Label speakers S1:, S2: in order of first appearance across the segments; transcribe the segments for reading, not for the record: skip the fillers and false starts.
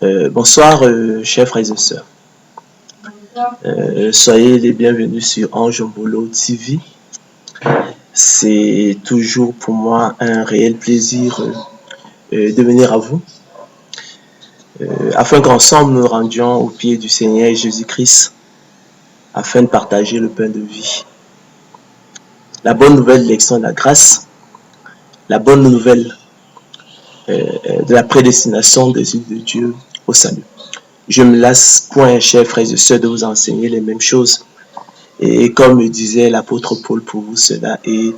S1: Bonsoir, chers frères et sœurs. Soyez les bienvenus sur Ange Mbolo TV. C'est toujours pour moi un réel plaisir de venir à vous, afin qu'ensemble nous rendions au pied du Seigneur Jésus-Christ, afin de partager le pain de vie. La bonne nouvelle de l'élection de la grâce, la bonne nouvelle de la prédestination des yeux de Dieu au salut. Je me lasse point, chers frères et sœurs, de vous enseigner les mêmes choses. Et comme disait l'apôtre Paul, pour vous cela est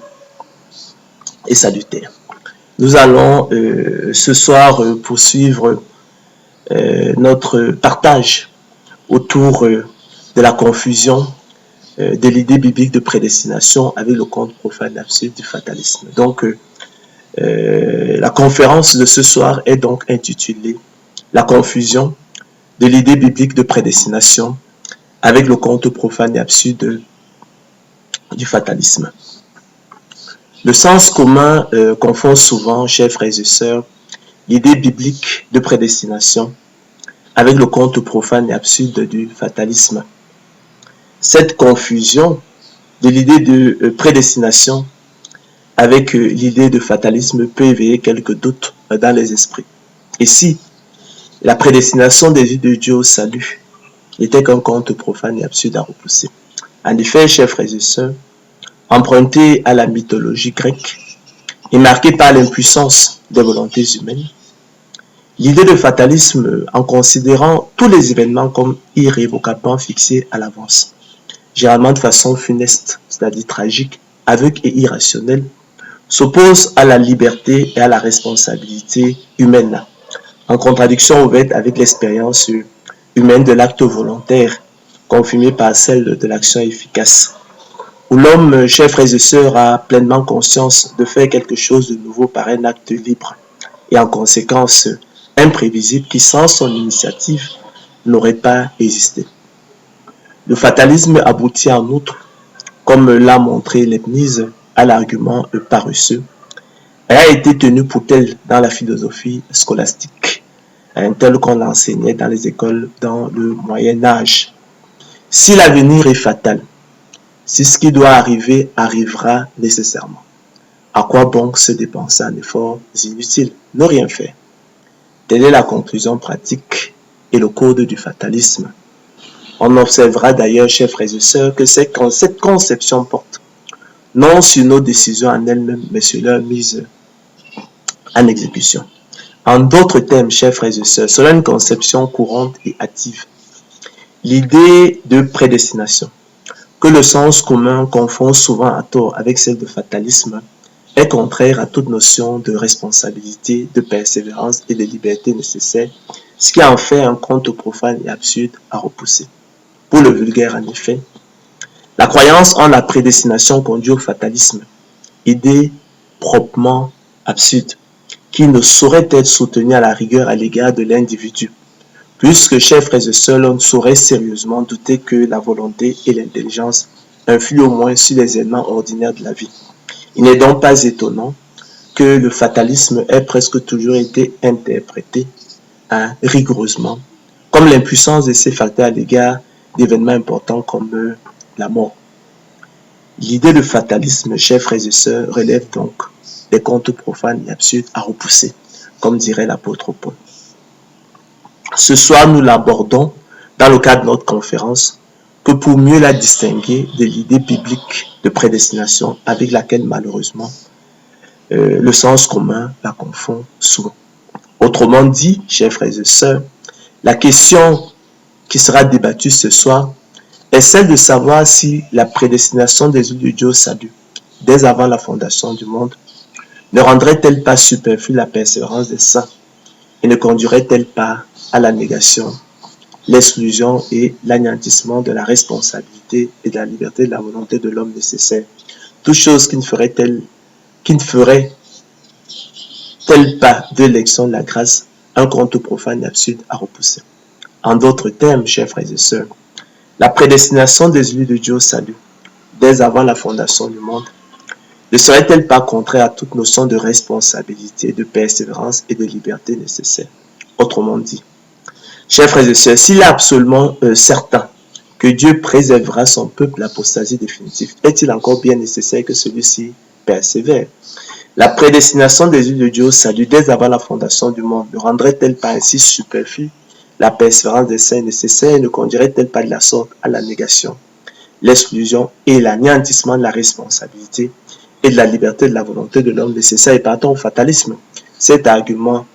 S1: salutaire. Nous allons ce soir poursuivre notre partage autour de la confusion de l'idée biblique de prédestination avec le conte profane absurde du fatalisme. Donc, la conférence de ce soir est donc intitulée « La confusion de l'idée biblique de prédestination avec le conte profane et absurde du fatalisme ». Le sens commun confond souvent, chers frères et sœurs, l'idée biblique de prédestination avec le conte profane et absurde du fatalisme. Cette confusion de l'idée de prédestination avec l'idée de fatalisme peut éveiller quelques doutes dans les esprits. Et si la prédestination des yeux de Dieu au salut n'était qu'un conte profane et absurde à repousser? En effet, chers frères et sœurs, emprunté à la mythologie grecque et marqué par l'impuissance des volontés humaines, l'idée de fatalisme, en considérant tous les événements comme irrévocablement fixés à l'avance, généralement de façon funeste, c'est-à-dire tragique, aveugle et irrationnelle, s'oppose à la liberté et à la responsabilité humaine, en contradiction ouverte avec l'expérience humaine de l'acte volontaire, confirmée par celle de l'action efficace, où l'homme, chers frères et sœurs, a pleinement conscience de faire quelque chose de nouveau par un acte libre et en conséquence imprévisible qui, sans son initiative, n'aurait pas existé. Le fatalisme aboutit en outre, comme l'a montré Leibniz, à l'argument paresseux, et a été tenu pour tel dans la philosophie scolastique, tel qu'on l'enseignait dans les écoles dans le Moyen-Âge. Si l'avenir est fatal, si ce qui doit arriver arrivera nécessairement, à quoi bon se dépenser en efforts inutiles? Ne rien faire. Telle est la conclusion pratique et le code du fatalisme. On observera d'ailleurs, chers frères et sœurs, que cette conception porte non sur nos décisions en elles-mêmes, mais sur leur mise en exécution. En d'autres termes, chers frères et sœurs, selon une conception courante et active, l'idée de prédestination, que le sens commun confond souvent à tort avec celle de fatalisme, est contraire à toute notion de responsabilité, de persévérance et de liberté nécessaire, ce qui en fait un conte profane et absurde à repousser. Pour le vulgaire, en effet, la croyance en la prédestination conduit au fatalisme, idée proprement absurde, qui ne saurait être soutenue à la rigueur à l'égard de l'individu, puisque, chers frères et sœurs, on saurait sérieusement douter que la volonté et l'intelligence influent au moins sur les éléments ordinaires de la vie. Il n'est donc pas étonnant que le fatalisme ait presque toujours été interprété rigoureusement comme l'impuissance de ces facteurs à l'égard d'événements importants comme la mort. L'idée de fatalisme, chers frères et sœurs, relève donc des contes profanes et absurdes à repousser, comme dirait l'apôtre Paul. Ce soir, nous l'abordons dans le cadre de notre conférence que pour mieux la distinguer de l'idée biblique de prédestination avec laquelle malheureusement le sens commun la confond souvent. Autrement dit, chers frères et sœurs, la question qui sera débattue ce soir est celle de savoir si la prédestination des yeux de Dieu au salut, dès avant la fondation du monde, ne rendrait-elle pas superflue la persévérance des saints et ne conduirait-elle pas à la négation, l'exclusion et l'anéantissement de la responsabilité et de la liberté de la volonté de l'homme nécessaire, toute chose qui ne ferait pas de l'élection de la grâce un conte profane et absurde à repousser. En d'autres termes, chers frères et sœurs, la prédestination des élus de Dieu au salut, dès avant la fondation du monde, ne serait-elle pas contraire à toute notion de responsabilité, de persévérance et de liberté nécessaire? Autrement dit, Chers frères et sœurs, s'il est absolument certain que Dieu préservera son peuple de l'apostasie définitive, est-il encore bien nécessaire que celui-ci persévère? La prédestination des yeux de Dieu au salut dès avant la fondation du monde ne rendrait-elle pas ainsi superflue la persévérance des saints nécessaires, ne conduirait-elle pas de la sorte à la négation, l'exclusion et l'anéantissement de la responsabilité et de la liberté de la volonté de l'homme nécessaire et partant au fatalisme? Cet argument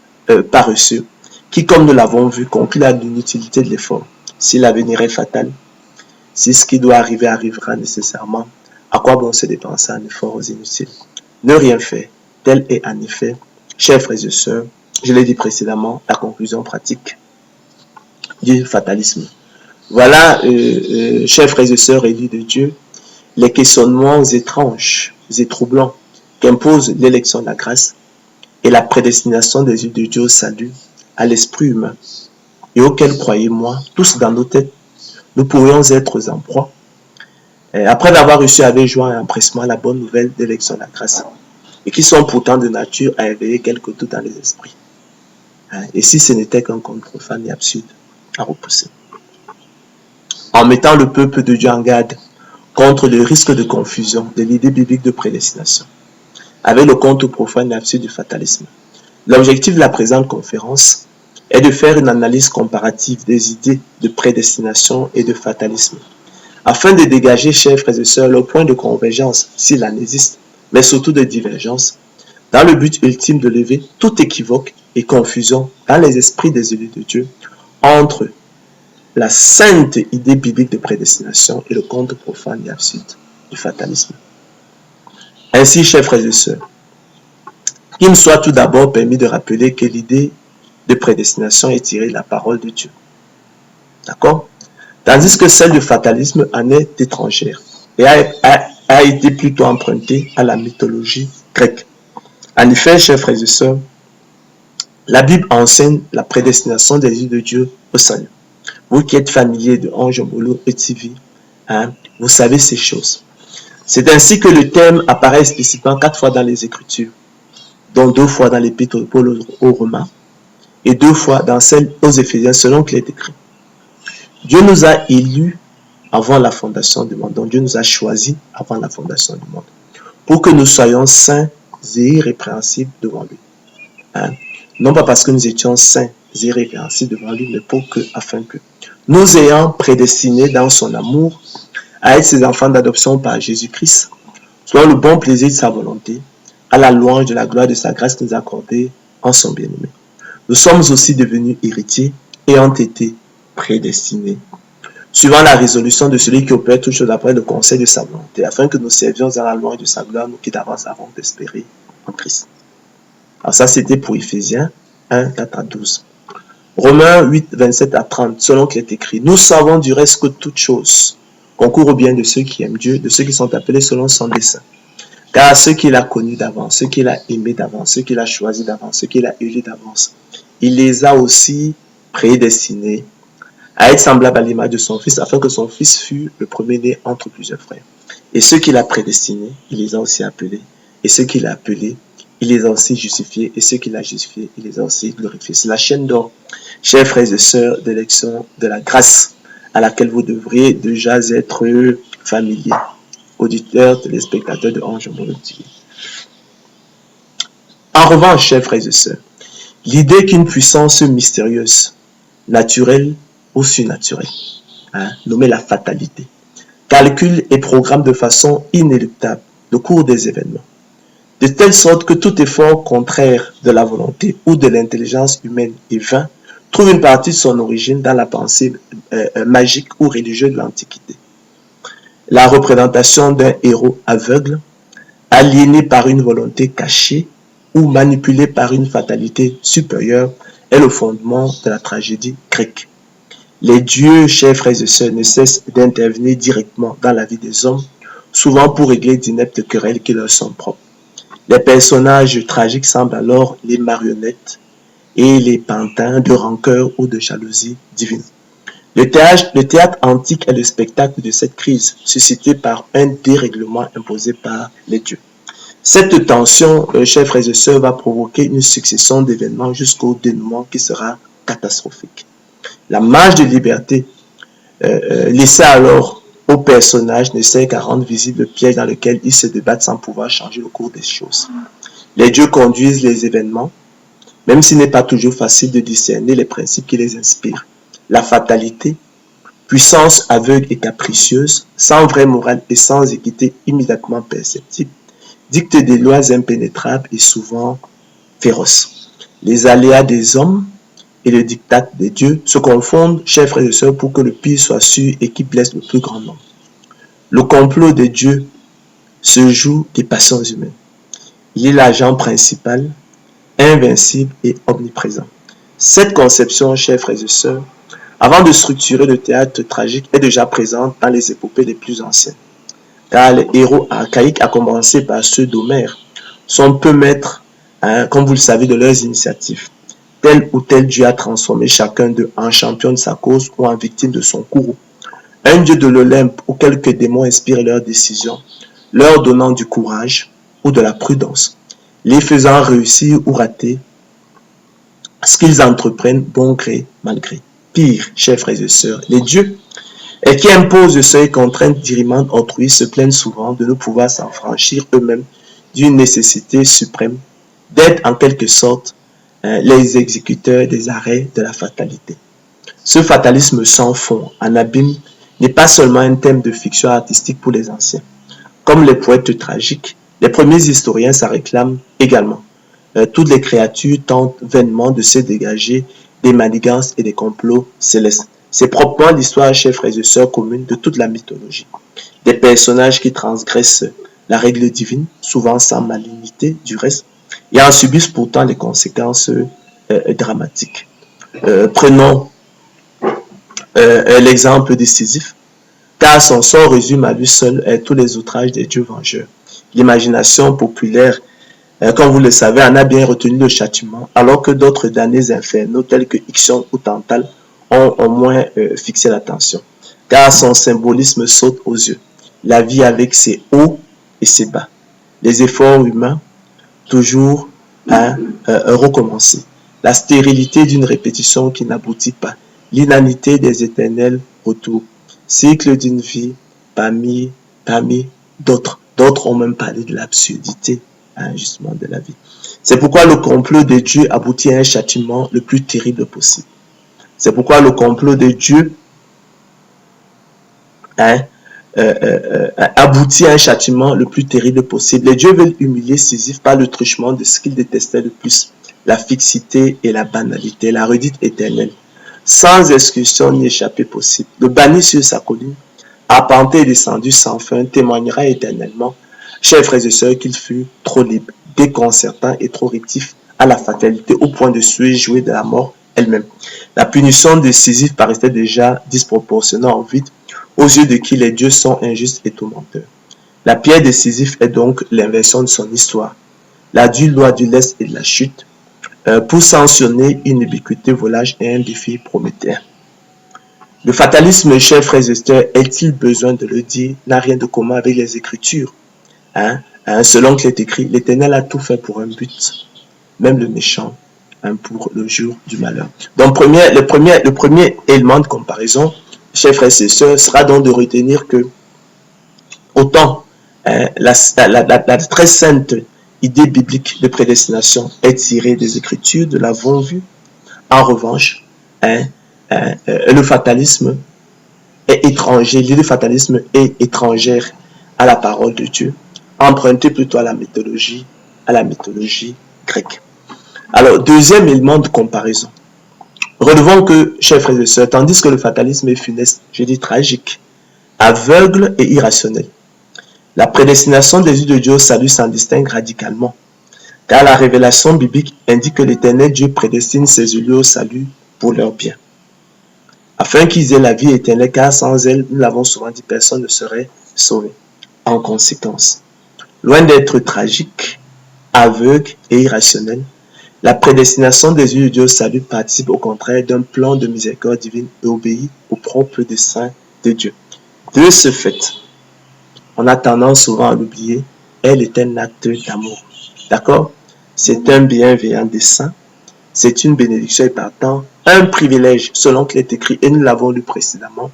S1: paresseux qui, comme nous l'avons vu, conclut à l'inutilité de l'effort. Si l'avenir est fatal, si ce qui doit arriver arrivera nécessairement, à quoi bon se dépenser en efforts inutiles? Ne rien faire, tel est en effet, chers frères et sœurs, je l'ai dit précédemment, la conclusion pratique du fatalisme. Voilà, chers frères et sœurs élus de Dieu, les questionnements étranges et troublants qu'impose l'élection de la grâce et la prédestination des yeux de Dieu au salut à l'esprit humain et auquel, croyez-moi, tous dans nos têtes, nous pourrions être en proie. Après avoir reçu avec joie et empressement la bonne nouvelle d'élection de la grâce, et qui sont pourtant de nature à éveiller quelques doutes dans les esprits. Et si ce n'était qu'un conte profane et absurde à repousser. En mettant le peuple de Dieu en garde contre le risque de confusion de l'idée biblique de prédestination, avec le conte profane et absurde du fatalisme. L'objectif de la présente conférence est de faire une analyse comparative des idées de prédestination et de fatalisme, afin de dégager, chers frères et sœurs, le point de convergence, s'il en existe, mais surtout de divergence, dans le but ultime de lever tout équivoque et confusion dans les esprits des élus de Dieu entre la sainte idée biblique de prédestination et le conte profane et absurde du fatalisme. Ainsi, chers frères et sœurs, il me soit tout d'abord permis de rappeler que l'idée de prédestination est tirée de la parole de Dieu. D'accord? Tandis que celle du fatalisme en est étrangère et a été plutôt empruntée à la mythologie grecque. En effet, chers frères et sœurs, la Bible enseigne la prédestination des yeux de Dieu au salut. Vous qui êtes familiers de Ange Molo et TV, vous savez ces choses. C'est ainsi que le thème apparaît explicitement 4 fois dans les Écritures, dont 2 fois dans l'Épître de Paul aux Romains et 2 fois dans celle aux Éphésiens, selon qu'il est écrit. Dieu nous a élus avant la fondation du monde. Donc Dieu nous a choisis avant la fondation du monde pour que nous soyons saints et irrépréhensibles devant lui. Non pas parce que nous étions saints et irrépréhensibles devant lui, mais afin que nous ayant prédestinés dans son amour à être ses enfants d'adoption par Jésus-Christ, selon le bon plaisir de sa volonté, à la louange de la gloire de sa grâce nous accordée en son bien-aimé. Nous sommes aussi devenus héritiers et ont été prédestinés, suivant la résolution de celui qui opère toutes choses après le conseil de sa volonté, afin que nous servions à la louange de sa gloire, nous qui d'avance avons espéré en Christ. Alors ça, c'était pour Éphésiens 1, 4 à 12. Romains 8, 27 à 30, selon qu'il est écrit, nous savons du reste que toutes choses concourent au bien de ceux qui aiment Dieu, de ceux qui sont appelés selon son dessein. Car ceux qu'il a connus d'avance, ceux qu'il a aimés d'avance, ceux qu'il a choisis d'avance, ceux qu'il a élus d'avance, il les a aussi prédestinés à être semblable à l'image de son Fils, afin que son Fils fût le premier-né entre plusieurs frères. Et ceux qu'il a prédestinés, il les a aussi appelés. Et ceux qu'il a appelés, il les a aussi justifiés. Et ceux qu'il a justifiés, il les a aussi glorifiés. C'est la chaîne d'or, chers frères et sœurs, d'élection de la grâce, à laquelle vous devriez déjà être familiers, auditeurs, téléspectateurs de Ange Monotique. En revanche, chers frères et sœurs, l'idée qu'une puissance mystérieuse, naturelle ou surnaturelle, nommée la fatalité, calcule et programme de façon inéluctable le cours des événements, de telle sorte que tout effort contraire de la volonté ou de l'intelligence humaine est vain, trouve une partie de son origine dans la pensée magique ou religieuse de l'Antiquité. La représentation d'un héros aveugle, aliéné par une volonté cachée ou manipulé par une fatalité supérieure, est le fondement de la tragédie grecque. Les dieux, chers frères et sœurs, ne cessent d'intervenir directement dans la vie des hommes, souvent pour régler d'ineptes querelles qui leur sont propres. Les personnages tragiques semblent alors les marionnettes et les pantins de rancœur ou de jalousie divine. Le théâtre antique est le spectacle de cette crise, suscitée par un dérèglement imposé par les dieux. Cette tension, chers frères et sœurs, va provoquer une succession d'événements jusqu'au dénouement qui sera catastrophique. La marge de liberté laissée alors au personnage ne sert qu'à rendre visible le piège dans lequel ils se débattent sans pouvoir changer le cours des choses. Les dieux conduisent les événements, même s'il n'est pas toujours facile de discerner les principes qui les inspirent. La fatalité, puissance aveugle et capricieuse, sans vraie morale et sans équité immédiatement perceptible, dicte des lois impénétrables et souvent féroces. Les aléas des hommes et le diktat des dieux se confondent, chers frères et sœurs, pour que le pire soit sûr et qui blesse le plus grand nombre. Le complot des dieux se joue des passions humaines. Il est l'agent principal, invincible et omniprésent. Cette conception, chers frères et sœurs, avant de structurer le théâtre tragique, est déjà présente dans les épopées les plus anciennes. Car les héros archaïques, à commencer par ceux d'Homère, sont peu maîtres, comme vous le savez, de leurs initiatives. Tel ou tel dieu a transformé chacun d'eux en champion de sa cause ou en victime de son courroux. Un dieu de l'Olympe ou quelques démons inspirent leurs décisions, leur donnant du courage ou de la prudence, les faisant réussir ou rater ce qu'ils entreprennent bon gré, mal gré. Pire, chers frères et sœurs, les dieux qui imposent de seuils contraintes dirimantes autrui se plaignent souvent de ne pouvoir s'affranchir eux-mêmes d'une nécessité suprême, d'être en quelque sorte les exécuteurs des arrêts de la fatalité. Ce fatalisme sans fond, en abîme, n'est pas seulement un thème de fiction artistique pour les anciens. Comme les poètes tragiques, les premiers historiens s'en réclament également. Toutes les créatures tentent vainement de se dégager des manigances et des complots célestes. C'est proprement l'histoire, chers frères et sœurs, commune de toute la mythologie. Des personnages qui transgressent la règle divine, souvent sans malignité du reste, et en subissent pourtant les conséquences dramatiques. Prenons l'exemple décisif, car son sort résume à lui seul tous les outrages des dieux vengeurs. L'imagination populaire, comme vous le savez, en a bien retenu le châtiment, alors que d'autres damnés infernaux tels que Ixion ou Tantale ont au moins fixé l'attention, car son symbolisme saute aux yeux. La vie avec ses hauts et ses bas, les efforts humains toujours à recommencer, la stérilité d'une répétition qui n'aboutit pas, l'inanité des éternels retours, cycle d'une vie parmi d'autres. D'autres ont même parlé de l'absurdité, justement, de la vie. C'est pourquoi le complot de Dieu aboutit à un châtiment le plus terrible possible. C'est pourquoi le complot de Dieu aboutit à un châtiment le plus terrible possible. Les dieux veulent humilier Sisyphe par le truchement de ce qu'ils détestaient le plus, la fixité et la banalité, la redite éternelle. Sans excursion ni échappée possible, le banni sur sa colline, arpenté et descendu sans fin, témoignera éternellement, chers frères et sœurs, qu'il fut trop libre, déconcertant et trop rétif à la fatalité au point de se jouer de la mort elle-même. La punition de Sisyphe paraissait déjà disproportionnée en vide aux yeux de qui les dieux sont injustes et tourmenteurs. La pierre de Sisyphe est donc l'inversion de son histoire, la dure loi du lest et de la chute, pour sanctionner une ubiquité volage et un défi prométhéen. Le fatalisme, chers frères et sœurs, est-il besoin de le dire, n'a rien de commun avec les Écritures. Selon qu'il est écrit, l'Éternel a tout fait pour un but, même le méchant, pour le jour du malheur. Donc, le premier élément de comparaison, chers frères et sœurs, sera donc de retenir que autant la très sainte idée biblique de prédestination est tirée des Écritures, de l'avons vu. En revanche, le fatalisme est étranger, l'idée de fatalisme est étrangère à la parole de Dieu, empruntée plutôt à la mythologie grecque. Alors, deuxième élément de comparaison. Relevons que, chers frères et sœurs, tandis que le fatalisme est funeste, je dis tragique, aveugle et irrationnel, la prédestination des yeux de Dieu au salut s'en distingue radicalement, car la révélation biblique indique que l'Éternel Dieu prédestine ses élus au salut pour leur bien, afin qu'ils aient la vie éternelle, car sans elle, nous l'avons souvent dit, personne ne serait sauvé. En conséquence, loin d'être tragique, aveugle et irrationnel, la prédestination des yeux de Dieu au salut participe au contraire d'un plan de miséricorde divine et obéit au propre dessein de Dieu. De ce fait, on a tendance souvent à l'oublier, elle est un acte d'amour. D'accord? C'est un bienveillant dessein, c'est une bénédiction et partant, un privilège selon qu'il est écrit, et nous l'avons lu précédemment.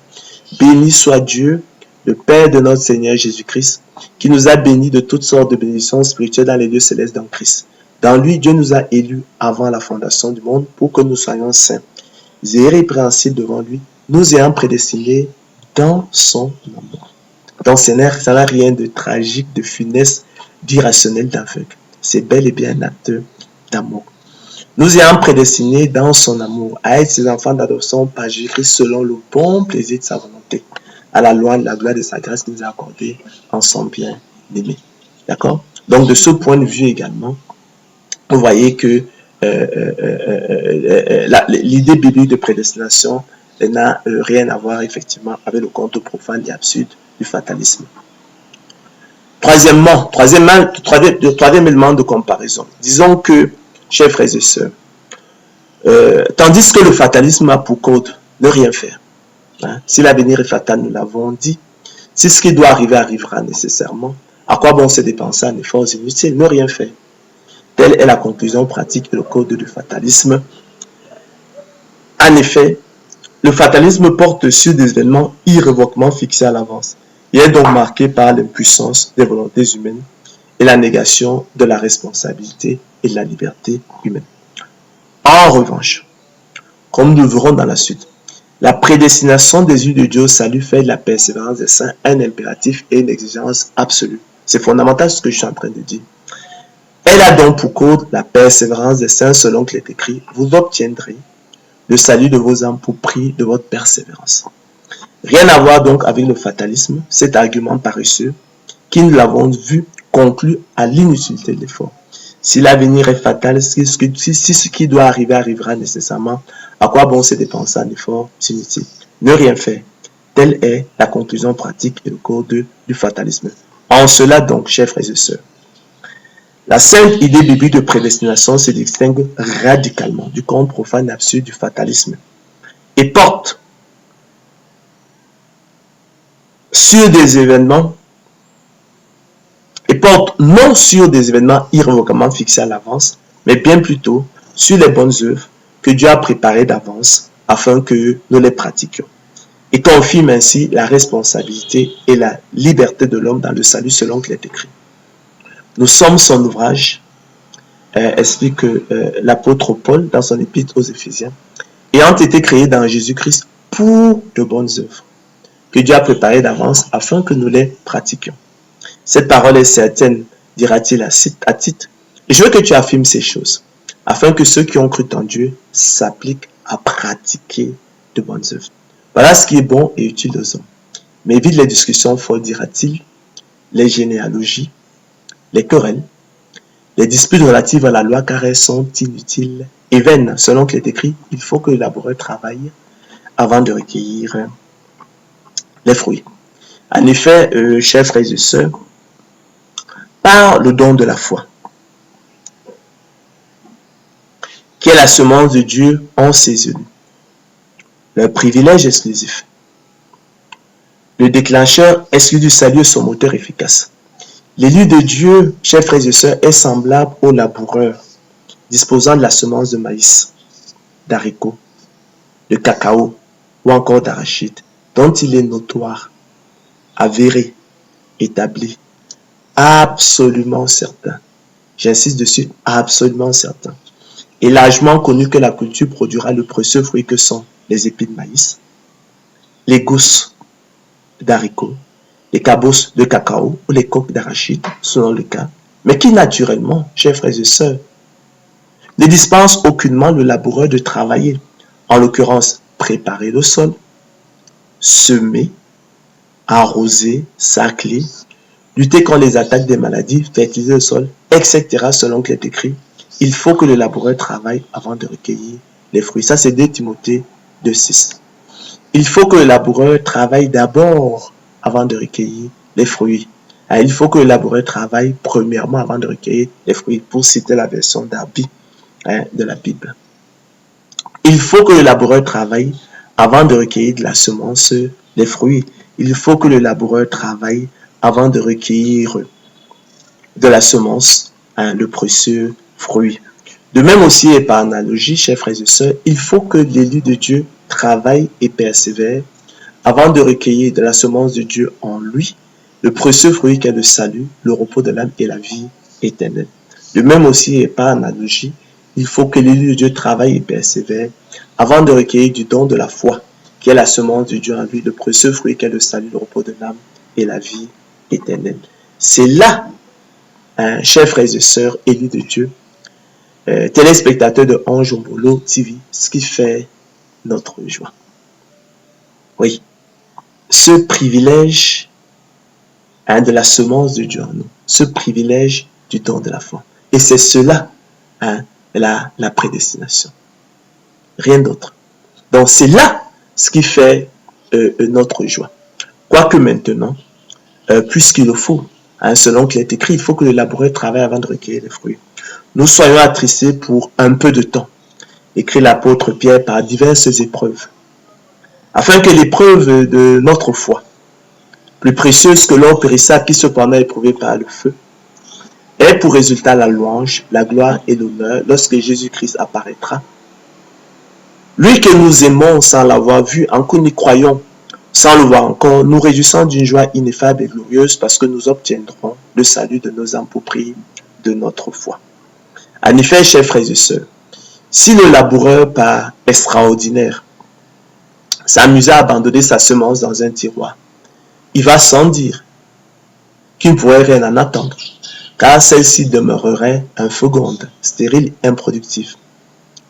S1: Béni soit Dieu, le Père de notre Seigneur Jésus-Christ, qui nous a bénis de toutes sortes de bénédictions spirituelles dans les lieux célestes dans Christ. Dans lui, Dieu nous a élus avant la fondation du monde pour que nous soyons saints et irrépréhensibles devant lui, nous ayant prédestinés dans son amour. Donc, ça n'a rien de tragique, de funeste, d'irrationnel, d'aveugle. C'est bel et bien un acte d'amour. Nous ayant prédestinés dans son amour à être ses enfants d'adoption par Jésus-Christ selon le bon plaisir de sa volonté, à la loi de la gloire de sa grâce qu'il nous a accordée en son bien-aimé. D'accord? Donc, de ce point de vue également, vous voyez que l'idée biblique de prédestination n'a rien à voir effectivement avec le conte profane et absurde du fatalisme. Troisième élément de comparaison. Disons que, chers frères et sœurs, tandis que le fatalisme a pour code ne rien faire. Hein? Si l'avenir est fatal, nous l'avons dit, si ce qui doit arriver arrivera nécessairement, à quoi bon se dépenser en efforts inutiles? Ne rien faire. Telle est la conclusion pratique et le code du fatalisme. En effet, le fatalisme porte sur des événements irrévocablement fixés à l'avance. Il est donc marqué par l'impuissance des volontés humaines et la négation de la responsabilité et de la liberté humaine. En revanche, comme nous verrons dans la suite, la prédestination des yeux de Dieu au salut fait de la persévérance des saints un impératif et une exigence absolue. C'est fondamental ce que je suis en train de dire. Elle a donc pour code la persévérance des saints selon qu'il est écrit, vous obtiendrez le salut de vos âmes pour prix de votre persévérance. Rien à voir donc avec le fatalisme, cet argument paresseux, qui nous l'avons vu conclut à l'inutilité de l'effort. Si l'avenir est fatal, si ce qui doit arriver arrivera nécessairement, à quoi bon se dépenser en effort inutile? Ne rien faire. Telle est la conclusion pratique et le code du fatalisme. En cela donc, chers frères et sœurs, la sainte idée biblique de prédestination se distingue radicalement du conte profane et absurde du fatalisme et porte sur des événements non sur des événements irrévocablement fixés à l'avance, mais bien plutôt sur les bonnes œuvres que Dieu a préparées d'avance afin que nous les pratiquions. Et confirme ainsi la responsabilité et la liberté de l'homme dans le salut selon qu'il est écrit. Nous sommes son ouvrage, explique l'apôtre Paul dans son épître aux Éphésiens, ayant été créés dans Jésus-Christ pour de bonnes œuvres, que Dieu a préparées d'avance afin que nous les pratiquions. Cette parole est certaine, dira-t-il à titre, et je veux que tu affirmes ces choses, afin que ceux qui ont cru en Dieu s'appliquent à pratiquer de bonnes œuvres. Voilà ce qui est bon et utile aux hommes. Mais évite les discussions folles, dira-t-il, les généalogies, les querelles, les disputes relatives à la loi, car elles sont inutiles et vaines. Selon qu'il est écrit, il faut que le laboureur travaille avant de recueillir les fruits. En effet, chers frères et sœurs, par le don de la foi, qui est la semence de Dieu en ses élus, le privilège exclusif, le déclencheur exclu du salut est son moteur efficace. L'élu de Dieu, chers frères et sœurs, est semblable au laboureur disposant de la semence de maïs, d'haricots, de cacao ou encore d'arachide, dont il est notoire, avéré, établi, absolument certain. J'insiste dessus, absolument certain. Et largement connu que la culture produira le précieux fruit que sont les épis de maïs, les gousses d'haricots, les cabosses de cacao ou les coques d'arachide, selon le cas, mais qui naturellement, chers frères et sœurs, ne dispense aucunement le laboureur de travailler, en l'occurrence préparer le sol, semer, arroser, sacler, lutter contre les attaques des maladies, fertiliser le sol, etc. selon qu'il est écrit. Il faut que le laboureur travaille avant de recueillir les fruits. Ça, c'est 2 Timothée 2,6. Il faut que le laboureur travaille d'abord avant de recueillir les fruits. Il faut que le laboureur travaille premièrement avant de recueillir les fruits, pour citer la version d'Arby de la Bible. Il faut que le laboureur travaille avant de recueillir de la semence les fruits. Il faut que le laboureur travaille avant de recueillir de la semence le précieux fruit. De même aussi et par analogie, chers frères et sœurs, il faut que l'élu de Dieu travaille et persévère avant de recueillir de la semence de Dieu en lui le précieux fruit qu'est le salut, le repos de l'âme et la vie éternelle. De même aussi et par analogie, il faut que l'élu de Dieu travaille et persévère avant de recueillir du don de la foi, qui est la semence de Dieu en lui, le précieux fruit qu'est le salut, le repos de l'âme et la vie éternelle. C'est là, chers frères et sœurs, élus de Dieu, téléspectateurs de Ange Mbolo TV, ce qui fait notre joie. Oui, ce privilège de la semence de Dieu en nous, ce privilège du don de la foi. Et c'est cela, la prédestination. Rien d'autre. Donc c'est là ce qui fait notre joie. Quoique maintenant, puisqu'il le faut, selon qu'il est écrit, il faut que le laboureur travaille avant de recueillir les fruits. Nous soyons attristés pour un peu de temps, écrit l'apôtre Pierre par diverses épreuves, afin que l'épreuve de notre foi, plus précieuse que l'or périssable qui cependant est éprouvé par le feu, ait pour résultat la louange, la gloire et l'honneur lorsque Jésus-Christ apparaîtra. Lui que nous aimons sans l'avoir vu, en que nous croyons sans le voir encore, nous réjouissons d'une joie ineffable et glorieuse parce que nous obtiendrons le salut de nos âmes pour prix de notre foi. En effet, chers frères et sœurs, si le laboureur par extraordinaire s'amusait à abandonner sa semence dans un tiroir, il va sans dire qu'il ne pourrait rien en attendre, car celle-ci demeurerait inféconde, stérile, improductive.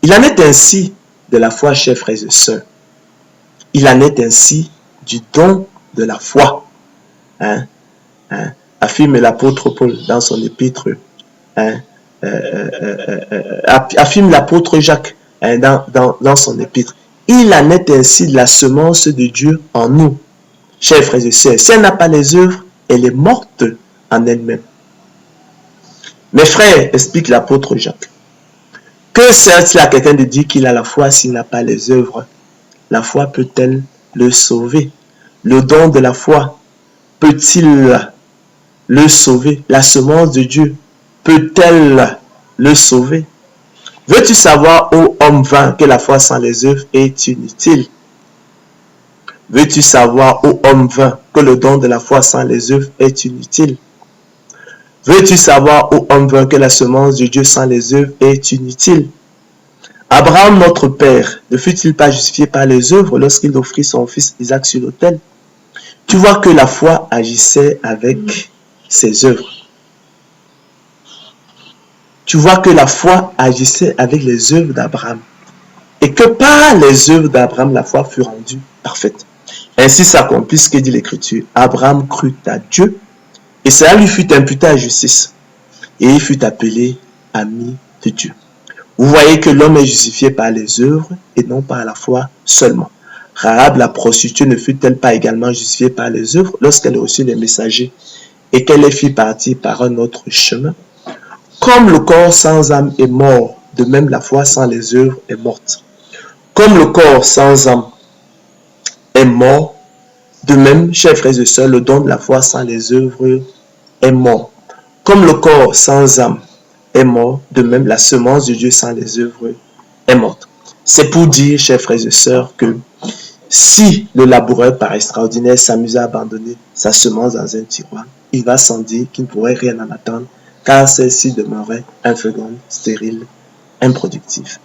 S1: Il en est ainsi de la foi, chers frères et sœurs. Il en est ainsi du don de la foi, affirme l'apôtre Paul dans son épître, affirme l'apôtre Jacques dans son épître. Il en est ainsi de la semence de Dieu en nous. Chers frères et sœurs, si elle n'a pas les œuvres, elle est morte en elle-même. Mes frères, explique l'apôtre Jacques, que sert-il à quelqu'un de dire qu'il a la foi s'il n'a pas les œuvres? La foi peut-elle le sauver? Le don de la foi peut-il le sauver? La semence de Dieu peut-elle le sauver? Veux-tu savoir, ô homme vain, que la foi sans les œuvres est inutile? Veux-tu savoir, ô homme vain, que le don de la foi sans les œuvres est inutile? Veux-tu savoir, ô homme vain, que la semence de Dieu sans les œuvres est inutile? Abraham, notre père, ne fut-il pas justifié par les œuvres lorsqu'il offrit son fils Isaac sur l'autel? Tu vois que la foi agissait avec ses œuvres. Tu vois que la foi agissait avec les œuvres d'Abraham. Et que par les œuvres d'Abraham, la foi fut rendue parfaite. Ainsi s'accomplit ce que dit l'Écriture. Abraham crut à Dieu, et cela lui fut imputé à justice. Et il fut appelé ami de Dieu. Vous voyez que l'homme est justifié par les œuvres et non par la foi seulement. Rahab, la prostituée, ne fut-elle pas également justifiée par les œuvres lorsqu'elle reçut les messagers et qu'elle les fit partir par un autre chemin? Comme le corps sans âme est mort, de même la foi sans les œuvres est morte. Comme le corps sans âme est mort, de même, chers frères et sœurs, le don de la foi sans les œuvres est mort. Comme le corps sans âme est mort, de même la semence de Dieu sans les œuvres est morte. C'est pour dire, chers frères et sœurs, que si le laboureur par extraordinaire s'amusait à abandonner sa semence dans un tiroir, il va sans dire qu'il ne pourrait rien en attendre, car celle-ci demeurait inféconde, stérile, improductive.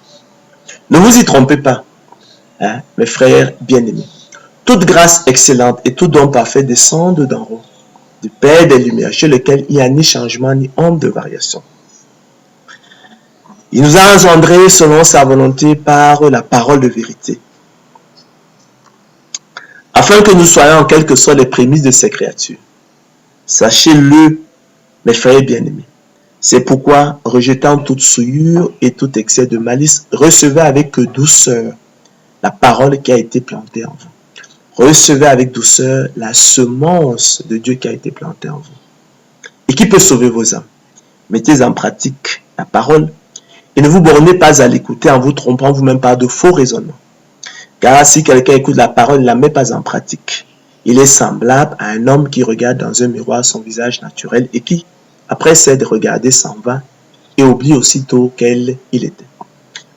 S1: Ne vous y trompez pas, mes frères bien-aimés. Toute grâce excellente et tout don parfait descendent d'en haut, du Père des Lumières, chez lequel il n'y a ni changement ni ombre de variation. Il nous a engendrés selon sa volonté par la parole de vérité, afin que nous soyons en quelque sorte les prémices de ses créatures. Sachez-le, mes frères bien-aimés. C'est pourquoi, rejetant toute souillure et tout excès de malice, recevez avec douceur la parole qui a été plantée en vous. Recevez avec douceur la semence de Dieu qui a été plantée en vous et qui peut sauver vos âmes. Mettez en pratique la parole et ne vous bornez pas à l'écouter en vous trompant vous-même par de faux raisonnements. Car si quelqu'un écoute la parole et ne la met pas en pratique, il est semblable à un homme qui regarde dans un miroir son visage naturel et qui, après s'être regardé, s'en va et oublie aussitôt quel il était.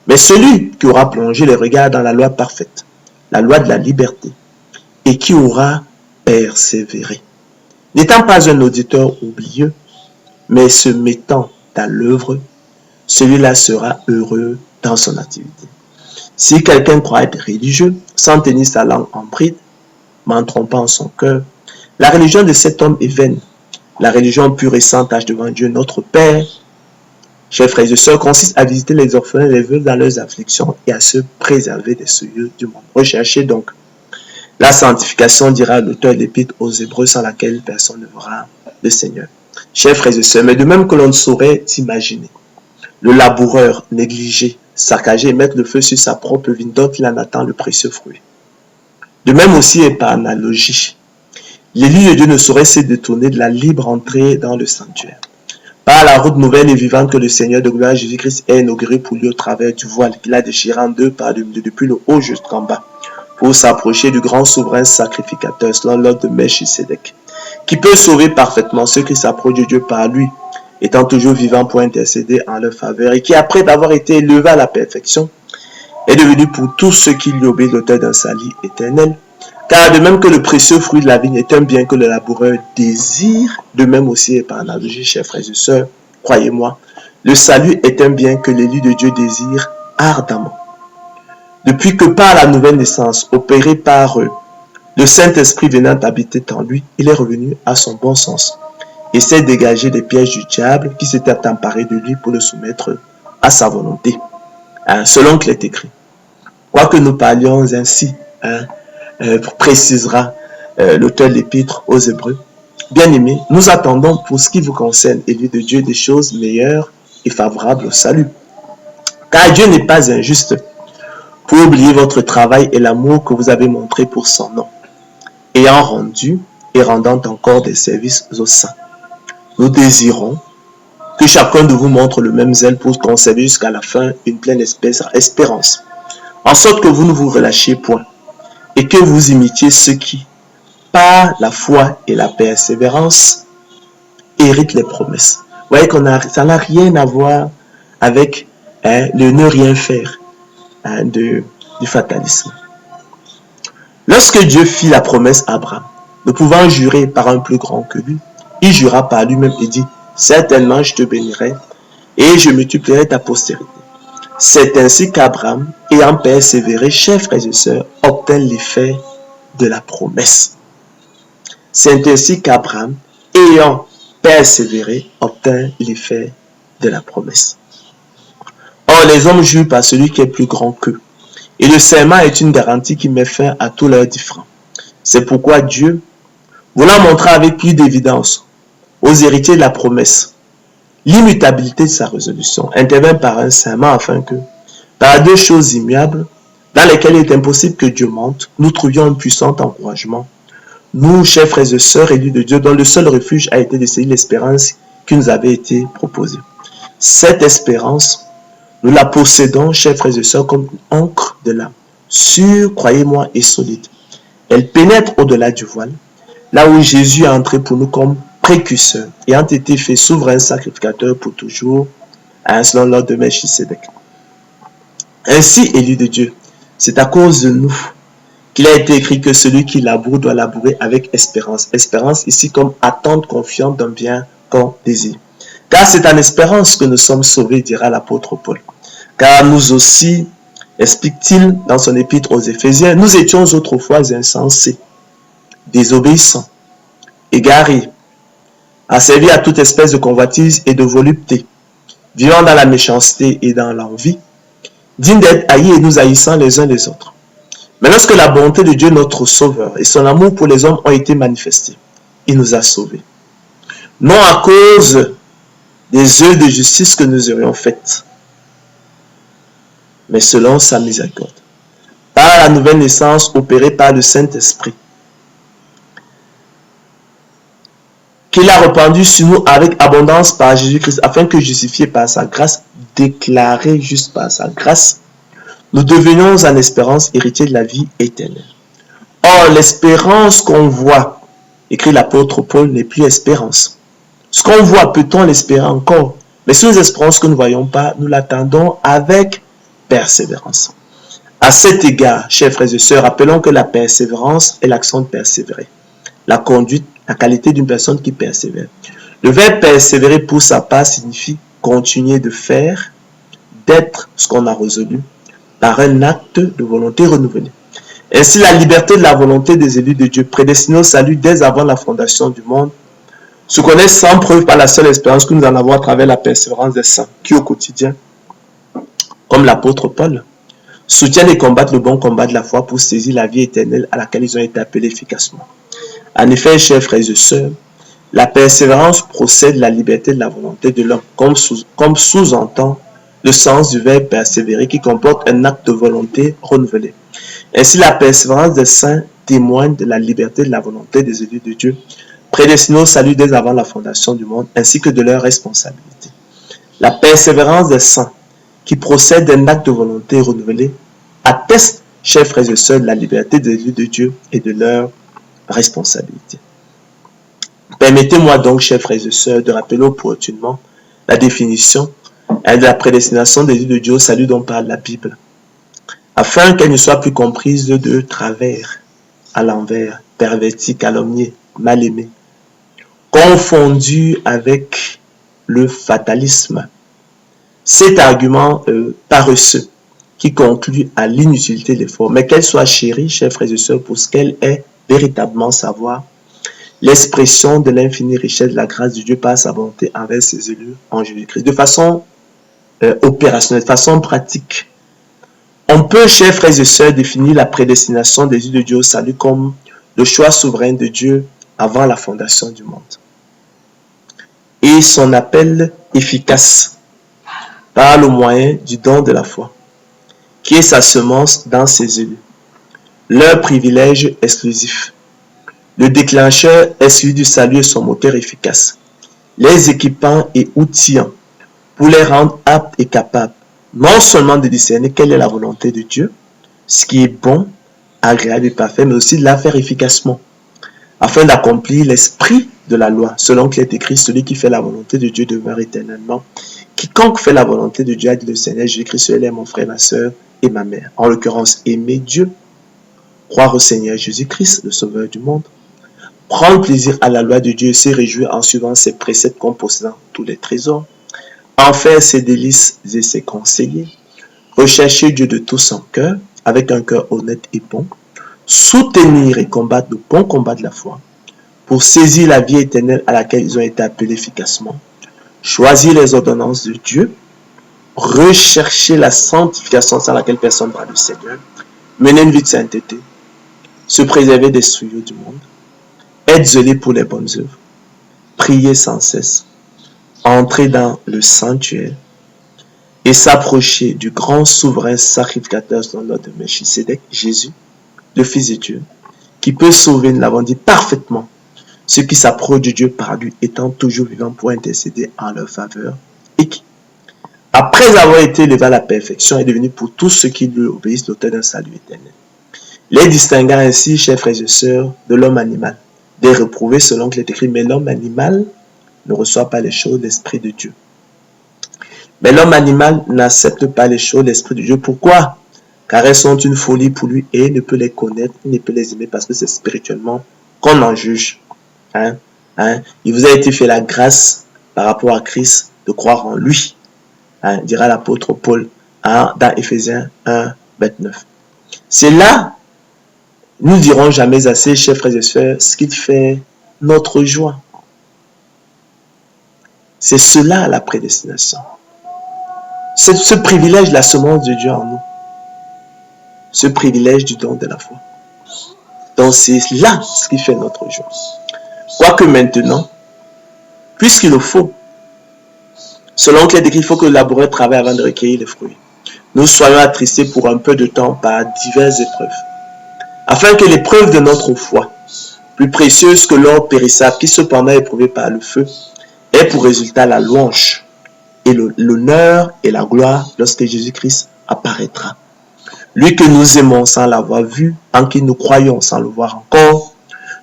S1: Mais celui qui aura plongé les regards dans la loi parfaite, la loi de la liberté, et qui aura persévéré, n'étant pas un auditeur oublieux, mais se mettant à l'œuvre, celui-là sera heureux dans son activité. Si quelqu'un croit être religieux, sans tenir sa langue en bride, m'en trompant son cœur, la religion de cet homme est vaine. La religion pure et sans tache devant Dieu, notre Père, chers frères et sœurs, consiste à visiter les orphelins et les veuves dans leurs afflictions et à se préserver des souillures du monde. Recherchez donc la sanctification, dira l'auteur de l'Épître aux Hébreux, sans laquelle personne ne verra le Seigneur. Chers frères et sœurs, mais de même que l'on ne saurait imaginer le laboureur négligé, saccager et mettre le feu sur sa propre vigne dont il en attend le précieux fruit. De même aussi et par analogie, l'élu de Dieu ne saurait se détourner de la libre entrée dans le sanctuaire. Par la route nouvelle et vivante que le Seigneur de gloire Jésus-Christ a inaugurée pour lui au travers du voile qu'il a déchiré en deux parts depuis le haut jusqu'en bas, pour s'approcher du grand souverain sacrificateur selon l'ordre de Melchisédek, qui peut sauver parfaitement ceux qui s'approchent de Dieu par lui, étant toujours vivant pour intercéder en leur faveur, et qui, après d'avoir été élevé à la perfection, est devenu pour tous ceux qui lui obéissent l'auteur d'un salut éternel. Car de même que le précieux fruit de la vigne est un bien que le laboureur désire, de même aussi et par analogie, chers frères et sœurs, croyez-moi, le salut est un bien que l'élu de Dieu désire ardemment. Depuis que par la nouvelle naissance, opérée par le Saint-Esprit venant habiter en lui, il est revenu à son bon sens et s'est dégagé des pièges du diable qui s'était emparé de lui pour le soumettre à sa volonté, selon qu'il est écrit. Quoique nous parlions ainsi, précisera l'auteur de l'Épître aux Hébreux. Bien-aimés, nous attendons pour ce qui vous concerne, élus de Dieu, des choses meilleures et favorables au salut. Car Dieu n'est pas injuste pour oublier votre travail et l'amour que vous avez montré pour son nom, ayant rendu et rendant encore des services aux saints. Nous désirons que chacun de vous montre le même zèle pour conserver jusqu'à la fin une pleine espérance, en sorte que vous ne vous relâchiez point, et que vous imitiez ceux qui, par la foi et la persévérance, héritent les promesses. Vous voyez ça n'a rien à voir avec le ne rien faire du fatalisme. Lorsque Dieu fit la promesse à Abraham, ne pouvant jurer par un plus grand que lui, il jura par lui-même et dit, certainement je te bénirai et je multiplierai ta postérité. C'est ainsi qu'Abraham, ayant persévéré, chers frères et sœurs, obtint l'effet de la promesse. C'est ainsi qu'Abraham, ayant persévéré, obtint l'effet de la promesse. Or, les hommes jurent par celui qui est plus grand qu'eux. Et le serment est une garantie qui met fin à tous leurs différends. C'est pourquoi Dieu, voulant montrer avec plus d'évidence aux héritiers de la promesse l'immutabilité de sa résolution, intervint par un serment afin que, par deux choses immuables, dans lesquelles il est impossible que Dieu monte, nous trouvions un puissant encouragement. Nous, chers frères et sœurs élus de Dieu, dont le seul refuge a été de saisir l'espérance qui nous avait été proposée. Cette espérance, nous la possédons, chers frères et sœurs, comme une encre de l'âme, sûre, croyez-moi, et solide. Elle pénètre au-delà du voile, là où Jésus est entré pour nous comme précurseur, ayant été fait souverain sacrificateur pour toujours, selon l'ordre de Melchisédek. Ainsi, élus de Dieu, c'est à cause de nous qu'il a été écrit que celui qui laboure doit labourer avec espérance. Espérance ici comme attente confiante d'un bien qu'on désire. Car c'est en espérance que nous sommes sauvés, dira l'apôtre Paul. Car nous aussi, explique-t-il dans son épître aux Éphésiens, nous étions autrefois insensés, désobéissants, égarés, asservis à toute espèce de convoitise et de volupté, vivant dans la méchanceté et dans l'envie, dignes d'être haïs et nous haïssant les uns les autres. Mais lorsque la bonté de Dieu notre Sauveur et son amour pour les hommes ont été manifestés, il nous a sauvés. Non à cause des œuvres de justice que nous aurions faites, mais selon sa miséricorde, par la nouvelle naissance opérée par le Saint-Esprit, qu'il a répandu sur nous avec abondance par Jésus-Christ, afin que, justifiés par sa grâce, déclarés juste par sa grâce, nous devenions en espérance héritiers de la vie éternelle. Or, l'espérance qu'on voit, écrit l'apôtre Paul, n'est plus espérance. Ce qu'on voit, peut-on l'espérer encore? Mais si nous espérons ce que nous ne voyons pas, nous l'attendons avec persévérance. À cet égard, chers frères et sœurs, rappelons que la persévérance est l'action de persévérer. La conduite, la qualité d'une personne qui persévère. Le verbe persévérer pour sa part signifie continuer de faire, d'être ce qu'on a résolu par un acte de volonté renouvelée. Ainsi, la liberté de la volonté des élus de Dieu, prédestinés au salut dès avant la fondation du monde, se connaît sans preuve par la seule expérience que nous en avons à travers la persévérance des saints, qui au quotidien, comme l'apôtre Paul, soutiennent et combattent le bon combat de la foi pour saisir la vie éternelle à laquelle ils ont été appelés efficacement. En effet, chers frères et sœurs, la persévérance procède de la liberté de la volonté de l'homme, comme sous-entend le sens du verbe persévérer qui comporte un acte de volonté renouvelé. Ainsi, la persévérance des saints témoigne de la liberté de la volonté des élus de Dieu, prédestinés au salut dès avant la fondation du monde, ainsi que de leur responsabilité. La persévérance des saints, qui procède d'un acte de volonté renouvelé, atteste, chers frères et sœurs, de la liberté des élus de Dieu et de leur responsabilité. Permettez-moi donc, chers frères et sœurs, de rappeler opportunément la définition de la prédestination des élus de Dieu au salut dont parle la Bible, afin qu'elle ne soit plus comprise de travers, à l'envers, pervertie, calomniée, mal aimée, confondue avec le fatalisme. Cet argument paresseux qui conclut à l'inutilité de l'effort, mais qu'elle soit chérie, chers frères et sœurs, pour ce qu'elle est véritablement savoir, l'expression de l'infinie richesse de la grâce de Dieu par sa bonté envers ses élus en Jésus-Christ, de façon opérationnelle, de façon pratique. On peut, chers frères et sœurs, définir la prédestination des élus de Dieu au salut comme le choix souverain de Dieu avant la fondation du monde. Et son appel efficace par le moyen du don de la foi, qui est sa semence dans ses élus. Leur privilège exclusif. Le déclencheur est celui du salut et son moteur efficace, les équipant et outillant pour les rendre aptes et capables, non seulement de discerner quelle est la volonté de Dieu, ce qui est bon, agréable et parfait, mais aussi de la faire efficacement, afin d'accomplir l'esprit de la loi, selon qu'il est écrit, celui qui fait la volonté de Dieu demeure éternellement. Quiconque fait la volonté de Dieu, a dit le Seigneur Jésus-Christ, elle est mon frère, ma soeur et ma mère. En l'occurrence, aimer Dieu, croire au Seigneur Jésus-Christ, le Sauveur du monde, prendre plaisir à la loi de Dieu et se réjouir en suivant ses préceptes comme possédant tous les trésors, en faire ses délices et ses conseillers, rechercher Dieu de tout son cœur, avec un cœur honnête et bon, soutenir et combattre le bon combat de la foi, pour saisir la vie éternelle à laquelle ils ont été appelés efficacement, choisir les ordonnances de Dieu, rechercher la sanctification sans laquelle personne ne va le Seigneur, mener une vie de sainteté, se préserver des souillures du monde, être zélé pour les bonnes œuvres, prier sans cesse, entrer dans le sanctuaire et s'approcher du grand souverain sacrificateur selon l'ordre de Melchisédek, Jésus, le Fils de Dieu, qui peut sauver, nous l'avons dit, parfaitement ceux qui s'approchent de Dieu par lui, étant toujours vivants pour intercéder en leur faveur, et qui, après avoir été élevé à la perfection, est devenu pour tous ceux qui lui obéissent l'auteur d'un salut éternel. Les distinguant ainsi, chers frères et sœurs, de l'homme animal, des reprouvés selon qu'il est écrit, mais l'homme animal ne reçoit pas les choses de l'Esprit de Dieu. Mais l'homme animal n'accepte pas les choses de l'Esprit de Dieu. Pourquoi? Car elles sont une folie pour lui et il ne peut les connaître, il ne peut les aimer parce que c'est spirituellement qu'on en juge. Il vous a été fait la grâce par rapport à Christ de croire en lui, dira l'apôtre Paul dans Éphésiens 1, 29. C'est là, nous ne dirons jamais assez, chers frères et sœurs, ce qui fait notre joie. C'est cela la prédestination. C'est ce privilège de la semence de Dieu en nous. Ce privilège du don de la foi. Donc c'est là ce qui fait notre joie. Quoique maintenant, puisqu'il le faut, selon qu'il est écrit, il faut que le laboureur travaille avant de recueillir les fruits. Nous soyons attristés pour un peu de temps par diverses épreuves, afin que l'épreuve de notre foi, plus précieuse que l'or périssable, qui cependant est éprouvé par le feu, ait pour résultat la louange et l'honneur et la gloire lorsque Jésus-Christ apparaîtra. Lui que nous aimons sans l'avoir vu, en qui nous croyons sans le voir encore,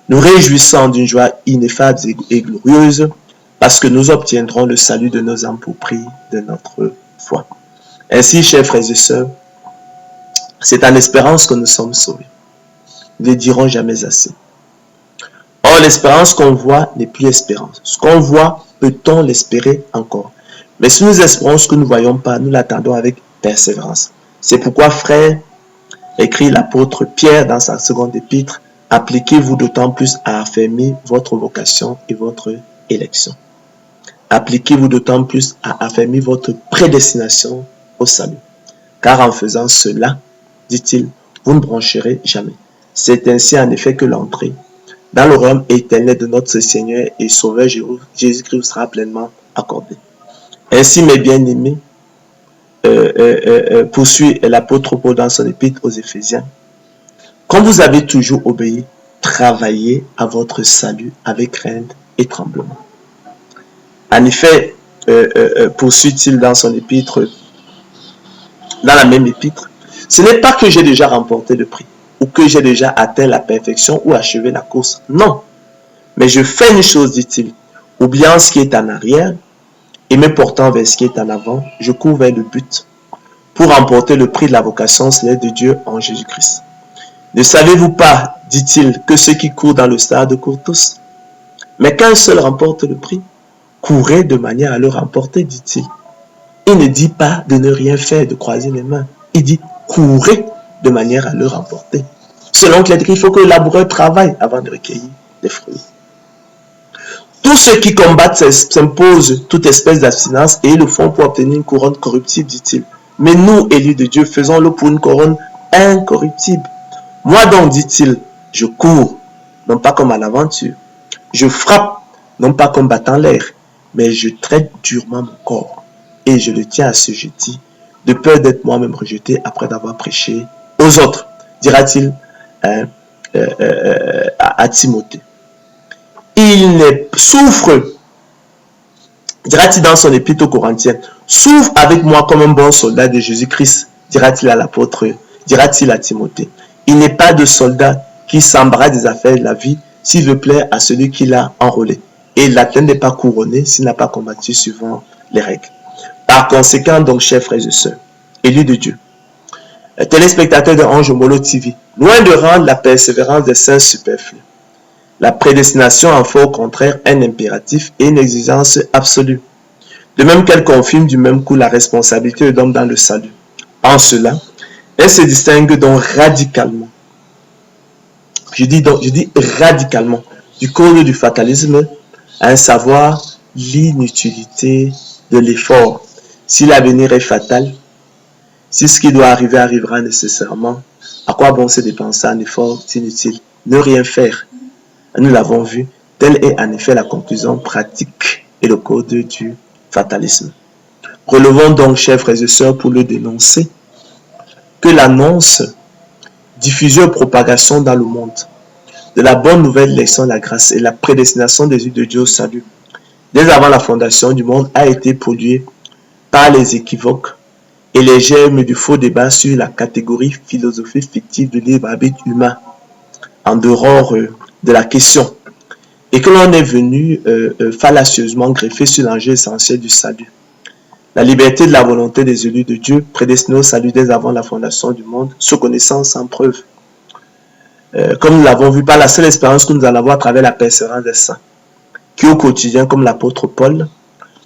S1: nous réjouissons d'une joie ineffable et glorieuse, parce que nous obtiendrons le salut de nos âmes pour prix de notre foi. Ainsi, chers frères et sœurs, c'est en espérance que nous sommes sauvés. Nous ne dirons jamais assez. Or, l'espérance qu'on voit n'est plus espérance. Ce qu'on voit, peut-on l'espérer encore? Mais si nous espérons ce que nous ne voyons pas, nous l'attendons avec persévérance. C'est pourquoi, frère, écrit l'apôtre Pierre dans sa seconde épître, appliquez-vous d'autant plus à affermir votre vocation et votre élection. Appliquez-vous d'autant plus à affermir votre prédestination au salut. Car en faisant cela, dit-il, vous ne broncherez jamais. C'est ainsi en effet que l'entrée dans le royaume éternel de notre Seigneur et Sauveur Jésus-Christ sera pleinement accordée. Ainsi, mes bien-aimés, poursuit l'apôtre Paul dans son épître aux Éphésiens. Quand vous avez toujours obéi, travaillez à votre salut avec crainte et tremblement. En effet, poursuit-il dans son épître, dans la même épître, ce n'est pas que j'ai déjà remporté le prix, ou que j'ai déjà atteint la perfection ou achevé la course. Non. Mais je fais une chose, dit-il, oubliant ce qui est en arrière et me portant vers ce qui est en avant, je cours vers le but pour remporter le prix de la vocation céleste de Dieu en Jésus-Christ. Ne savez-vous pas, dit-il, que ceux qui courent dans le stade courent tous, mais qu'un seul remporte le prix? Courez de manière à le remporter, dit-il. Il ne dit pas de ne rien faire, de croiser les mains. Il dit courez de manière à le remporter. Selon qu'il a dit qu'il faut que le laboureur travaille avant de recueillir des fruits. Tous ceux qui combattent s'imposent toute espèce d'abstinence et ils le font pour obtenir une couronne corruptible, dit-il. Mais nous, élus de Dieu, faisons-le pour une couronne incorruptible. Moi donc, dit-il, je cours, non pas comme à l'aventure. Je frappe, non pas comme battant l'air, mais je traite durement mon corps et je le tiens assujetti, de peur d'être moi-même rejeté après d'avoir prêché aux autres, dira-t-il à Timothée. Il souffre, dira-t-il dans son épître aux Corinthiens, souffre avec moi comme un bon soldat de Jésus-Christ, dira-t-il à l'apôtre, dira-t-il à Timothée. Il n'est pas de soldat qui s'embarrasse des affaires de la vie s'il veut plaire à celui qui l'a enrôlé. Et l'atteinte n'est pas couronné s'il n'a pas combattu suivant les règles. Par conséquent, donc, chers frères et sœurs, élus de Dieu, téléspectateurs de Ange Molo TV, loin de rendre la persévérance des saints superflue, la prédestination en fait au contraire un impératif et une exigence absolue. De même qu'elle confirme du même coup la responsabilité de l'homme dans le salut. En cela, elle se distingue donc radicalement. Je dis radicalement du code du fatalisme, à savoir l'inutilité de l'effort. Si l'avenir est fatal, si ce qui doit arriver arrivera nécessairement, à quoi bon se dépenser un effort inutile? Ne rien faire. Nous l'avons vu, telle est en effet la conclusion pratique et le code du fatalisme. Relevons donc, chers frères et sœurs, pour le dénoncer, que l'annonce, diffusion et propagation dans le monde de la bonne nouvelle l'élection de la grâce et la prédestination des yeux de Dieu au salut, dès avant la fondation du monde, a été polluée par les équivoques et les germes du faux débat sur la catégorie philosophique fictive de libre arbitre humain, en dehors de la question, et que l'on est venu fallacieusement greffer sur l'enjeu essentiel du salut. La liberté de la volonté des élus de Dieu, prédestinés au salut dès avant la fondation du monde, sous connaissance sans preuve. Comme nous l'avons vu, par la seule espérance que nous allons avoir à travers la persévérance des saints, qui au quotidien, comme l'apôtre Paul,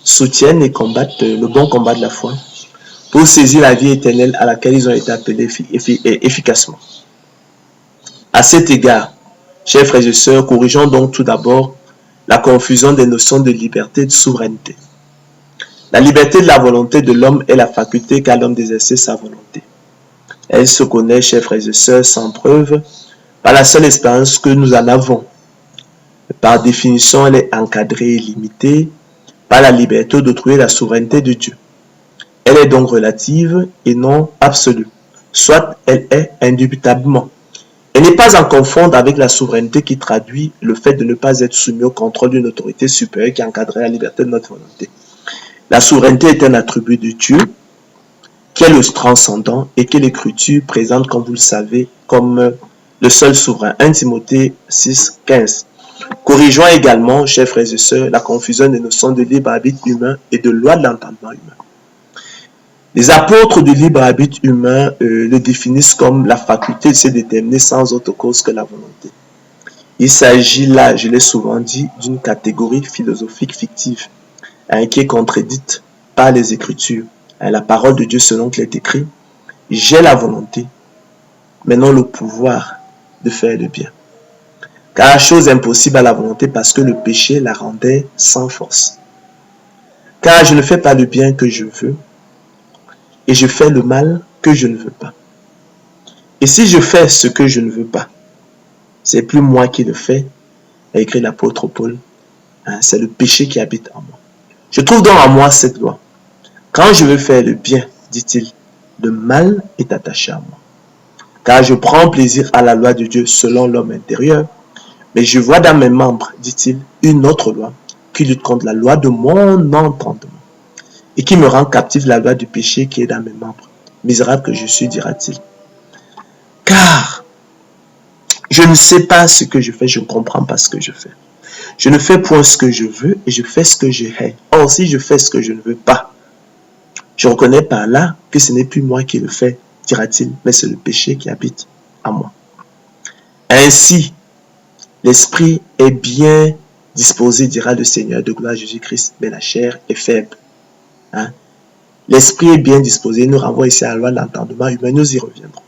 S1: soutiennent et combattent le bon combat de la foi, pour saisir la vie éternelle à laquelle ils ont été appelés efficacement. À cet égard, chers frères et sœurs, corrigeons donc tout d'abord la confusion des notions de liberté et de souveraineté. La liberté de la volonté de l'homme est la faculté qu'a l'homme d'exercer sa volonté. Elle se connaît, chers frères et sœurs, sans preuve, par la seule expérience que nous en avons. Par définition, elle est encadrée et limitée par la liberté de trouver la souveraineté de Dieu. Elle est donc relative et non absolue, soit elle est indubitablement. Elle n'est pas en confondre avec la souveraineté qui traduit le fait de ne pas être soumis au contrôle d'une autorité supérieure qui encadrerait la liberté de notre volonté. La souveraineté est un attribut de Dieu qui est le transcendant et que l'Écriture présente, comme vous le savez, comme le seul souverain. 1 Timothée 6, 15. Corrigeons également, chers frères et sœurs, la confusion des notions de libre arbitre humain et de loi de l'entendement humain. Les apôtres du libre arbitre humain le définissent comme la faculté de se déterminer sans autre cause que la volonté. Il s'agit là, je l'ai souvent dit, d'une catégorie philosophique fictive qui est contredite par les Écritures. La parole de Dieu selon qu'il est écrit, j'ai la volonté, mais non le pouvoir de faire le bien. Car chose impossible à la volonté parce que le péché la rendait sans force. Car je ne fais pas le bien que je veux, et je fais le mal que je ne veux pas. Et si je fais ce que je ne veux pas, c'est plus moi qui le fais, a écrit l'apôtre Paul, c'est le péché qui habite en moi. Je trouve donc en moi cette loi. Quand je veux faire le bien, dit-il, le mal est attaché à moi. Car je prends plaisir à la loi de Dieu selon l'homme intérieur, mais je vois dans mes membres, dit-il, une autre loi qui lutte contre la loi de mon entendement et qui me rend captif de la loi du péché qui est dans mes membres. Misérable que je suis, dira-t-il. Car je ne sais pas ce que je fais, je ne comprends pas ce que je fais. Je ne fais point ce que je veux et je fais ce que je hais. Or, si je fais ce que je ne veux pas, je reconnais par là que ce n'est plus moi qui le fais, dira-t-il, mais c'est le péché qui habite en moi. Ainsi, l'esprit est bien disposé, dira le Seigneur de gloire Jésus-Christ, mais la chair est faible. L'esprit est bien disposé, il nous renvoie ici à la loi de l'entendement humain, nous y reviendrons.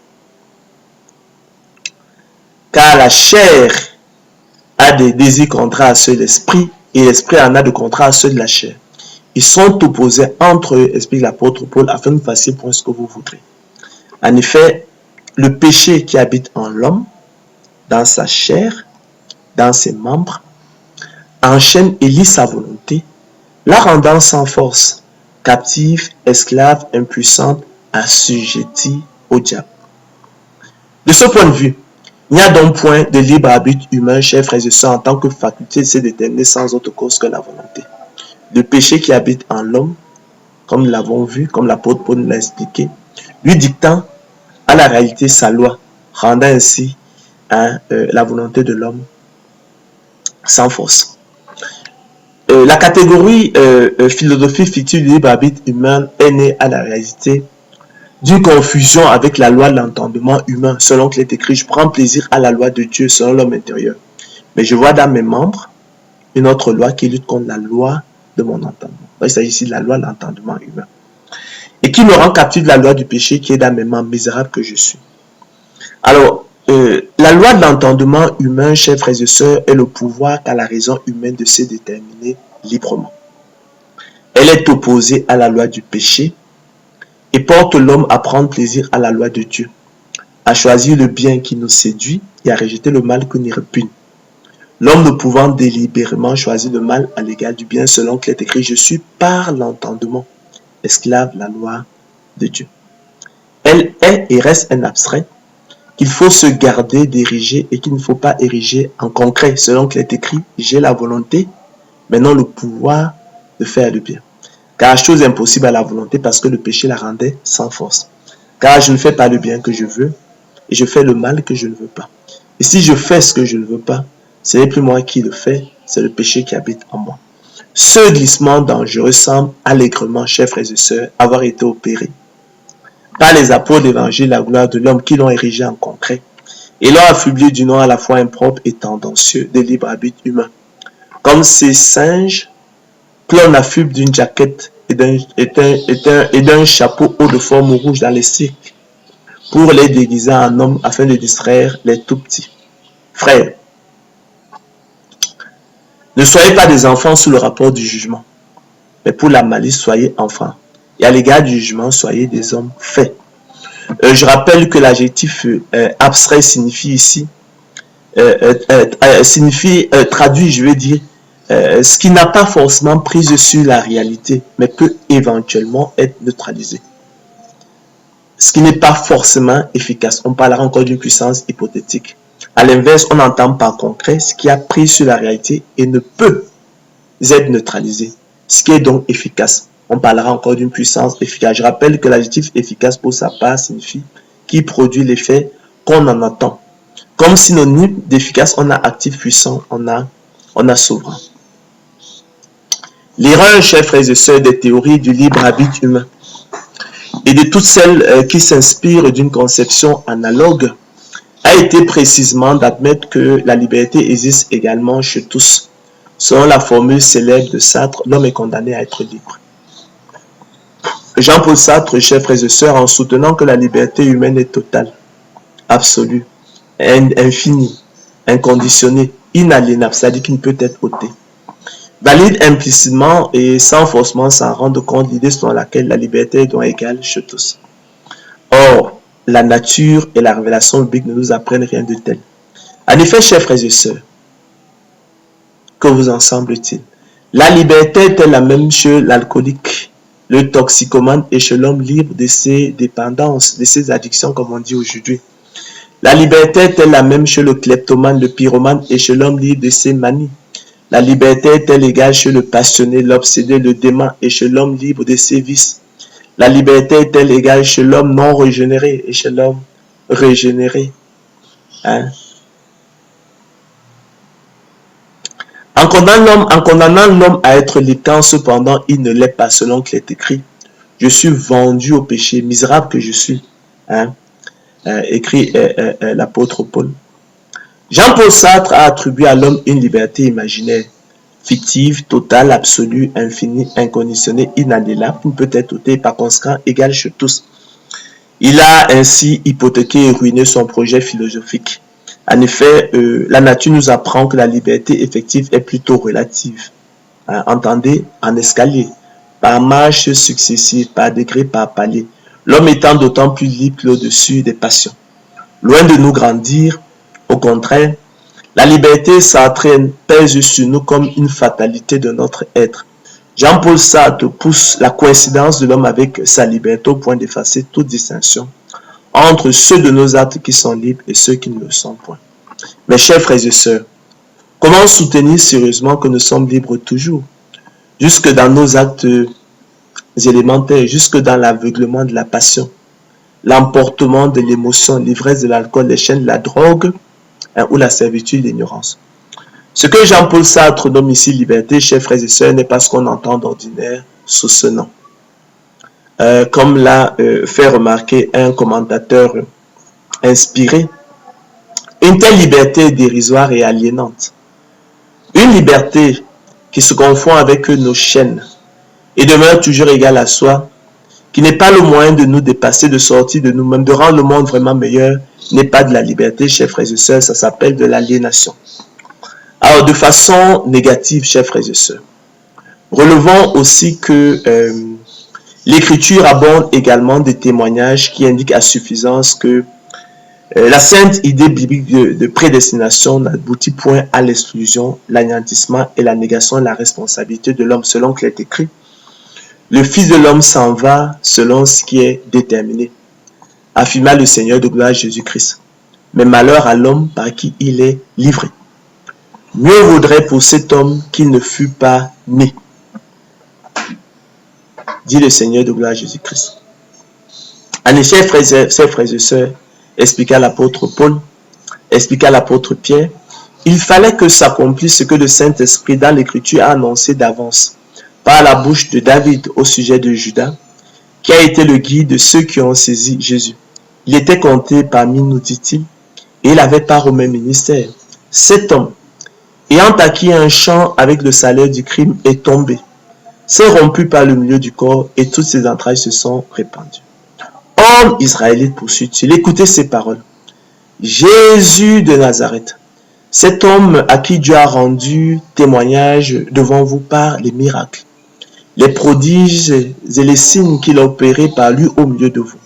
S1: Car la chair a des désirs contraires à ceux de l'esprit, et l'esprit en a de contraires à ceux de la chair. Ils sont opposés entre eux, explique l'apôtre Paul, afin de faire pour ce que vous voudrez. En effet, le péché qui habite en l'homme, dans sa chair, dans ses membres, enchaîne et lie sa volonté, la rendant sans force, captive, esclave, impuissante, assujettie au diable. De ce point de vue, il n'y a donc point de libre arbitre humain, chers frères et sœurs, en tant que faculté de se déterminer sans autre cause que la volonté. Le péché qui habite en l'homme, comme nous l'avons vu, comme l'apôtre Paul nous l'a expliqué, lui dictant à la réalité sa loi, rendant ainsi la volonté de l'homme sans force. La catégorie philosophie fictive du libre arbitre humain est née à la réalité d'une confusion avec la loi de l'entendement humain, selon qu'il est écrit, je prends plaisir à la loi de Dieu selon l'homme intérieur. Mais je vois dans mes membres une autre loi qui lutte contre la loi de mon entendement. Donc, il s'agit ici de la loi de l'entendement humain. Et qui me rend captif de la loi du péché qui est dans mes membres, misérable que je suis. Alors, la loi de l'entendement humain, chers frères et sœurs, est le pouvoir qu'a la raison humaine de se déterminer librement. Elle est opposée à la loi du péché et porte l'homme à prendre plaisir à la loi de Dieu, à choisir le bien qui nous séduit et à rejeter le mal qui nous répugne. L'homme ne pouvant délibérément choisir le mal à l'égard du bien, selon qu'il est écrit, je suis par l'entendement esclave de la loi de Dieu. Elle est et reste un abstrait qu'il faut se garder d'ériger et qu'il ne faut pas ériger en concret, selon qu'il est écrit, j'ai la volonté, mais non le pouvoir de faire le bien. Car chose impossible à la volonté parce que le péché la rendait sans force. Car je ne fais pas le bien que je veux et je fais le mal que je ne veux pas. Et si je fais ce que je ne veux pas, ce n'est plus moi qui le fais, c'est le péché qui habite en moi. Ce glissement dangereux semble allègrement, chers frères et sœurs, avoir été opéré par les apôtres de l'évangile, la gloire de l'homme, qui l'ont érigé en concret et l'ont affublé du nom à la fois impropre et tendancieux de libre arbitre humain. Comme ces singes que l'on affuble d'une jaquette et d'un chapeau haut de forme rouge dans les cirques pour les déguiser en hommes afin de distraire les tout petits. Frères, ne soyez pas des enfants sous le rapport du jugement, mais pour la malice, soyez enfants. Et à l'égard du jugement, soyez des hommes faits. Je rappelle que l'adjectif abstrait signifie ici, traduit, je veux dire, ce qui n'a pas forcément prise sur la réalité, mais peut éventuellement être neutralisé. Ce qui n'est pas forcément efficace. On parlera encore d'une puissance hypothétique. À l'inverse, on entend par concret ce qui a pris sur la réalité et ne peut être neutralisé. Ce qui est donc efficace. On parlera encore d'une puissance efficace. Je rappelle que l'adjectif efficace pour sa part signifie qui produit l'effet qu'on en attend. Comme synonyme d'efficace, on a actif puissant, on a on a souverain. L'erreur, chers frères et sœurs, des théories du libre arbitre humain et de toutes celles qui s'inspirent d'une conception analogue a été précisément d'admettre que la liberté existe également chez tous. Selon la formule célèbre de Sartre, l'homme est condamné à être libre. Jean-Paul Sartre, chers frères et sœurs, en soutenant que la liberté humaine est totale, absolue, infinie, inconditionnée, inaliénable, c'est-à-dire qu'il ne peut être ôté, valide implicitement et sans forcément s'en rendre compte l'idée selon laquelle la liberté est donc égale chez tous. Or, la nature et la révélation biblique ne nous apprennent rien de tel. En effet, chers frères et sœurs, que vous en semble-t-il? La liberté est la même chez l'alcoolique, le toxicomane et chez l'homme libre de ses dépendances, de ses addictions, comme on dit aujourd'hui. La liberté est la même chez le kleptomane, le pyromane et chez l'homme libre de ses manies. La liberté est-elle égale chez le passionné, l'obsédé, le dément et chez l'homme libre de ses vices? La liberté est-elle égale chez l'homme non régénéré et chez l'homme régénéré? En condamnant l'homme à être libre, quand cependant il ne l'est pas, selon qu'il est écrit, je suis vendu au péché, misérable que je suis, écrit l'apôtre Paul. Jean-Paul Sartre a attribué à l'homme une liberté imaginaire, fictive, totale, absolue, infinie, inconditionnée, inaliénable, qui ne peut être ôtée et par conséquent égale chez tous. Il a ainsi hypothéqué et ruiné son projet philosophique. En effet, la nature nous apprend que la liberté effective est plutôt relative. Entendez, en escalier, par marche successive, par degré, par palier. L'homme étant d'autant plus libre que au-dessus des passions. Loin de nous grandir, au contraire, la liberté sartrienne pèse sur nous comme une fatalité de notre être. Jean-Paul Sartre pousse la coïncidence de l'homme avec sa liberté au point d'effacer toute distinction entre ceux de nos actes qui sont libres et ceux qui ne le sont point. Mes chers frères et sœurs, comment soutenir sérieusement que nous sommes libres toujours, jusque dans nos actes élémentaires, jusque dans l'aveuglement de la passion, l'emportement de l'émotion, l'ivresse de l'alcool, les chaînes de la drogue, ou la servitude, l'ignorance. Ce que Jean-Paul Sartre nomme ici liberté, chers frères et sœurs, n'est pas ce qu'on entend d'ordinaire sous ce nom. Comme l'a fait remarquer un commentateur inspiré, une telle liberté est dérisoire et aliénante. Une liberté qui se confond avec nos chaînes et demeure toujours égale à soi, qui n'est pas le moyen de nous dépasser, de sortir de nous-mêmes, de rendre le monde vraiment meilleur, n'est pas de la liberté, chers frères et sœurs, ça s'appelle de l'aliénation. Alors, de façon négative, chers frères et sœurs, relevons aussi que l'Écriture aborde également des témoignages qui indiquent à suffisance que la sainte idée biblique de prédestination n'aboutit point à l'exclusion, l'anéantissement et la négation de la responsabilité de l'homme, selon qu'il est écrit. Le Fils de l'homme s'en va selon ce qui est déterminé, affirma le Seigneur de gloire Jésus-Christ. Mais malheur à l'homme par qui il est livré. Mieux vaudrait pour cet homme qu'il ne fût pas né, dit le Seigneur de gloire Jésus-Christ. En effet, frères et sœurs, expliqua l'apôtre Paul, expliqua l'apôtre Pierre, il fallait que s'accomplisse ce que le Saint-Esprit dans l'Écriture a annoncé d'avance, par la bouche de David au sujet de Judas, qui a été le guide de ceux qui ont saisi Jésus. Il était compté parmi nous, dit-il, et il avait part au même ministère. Cet homme, ayant acquis un champ avec le salaire du crime, est tombé, s'est rompu par le milieu du corps, et toutes ses entrailles se sont répandues. Homme israélite, poursuit-il, écoutez ces paroles. Jésus de Nazareth, cet homme à qui Dieu a rendu témoignage devant vous par les miracles, les prodiges et les signes qu'il a opérés par lui au milieu de vous.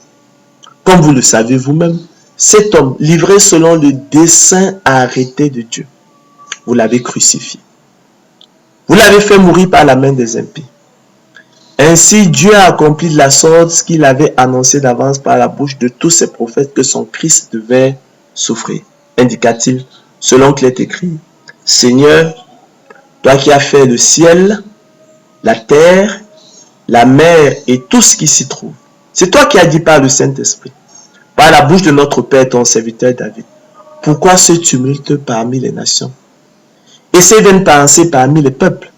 S1: Comme vous le savez vous-même, cet homme, livré selon le dessein arrêté de Dieu, vous l'avez crucifié. Vous l'avez fait mourir par la main des impies. Ainsi, Dieu a accompli de la sorte ce qu'il avait annoncé d'avance par la bouche de tous ses prophètes que son Christ devait souffrir. Indiqua-t-il, selon qu'il est écrit, Seigneur, toi qui as fait le ciel, la terre, la mer et tout ce qui s'y trouve. C'est toi qui as dit par le Saint-Esprit, par la bouche de notre Père, ton serviteur David. Pourquoi ce tumulte parmi les nations? Et ces vaines pensées parmi les peuples,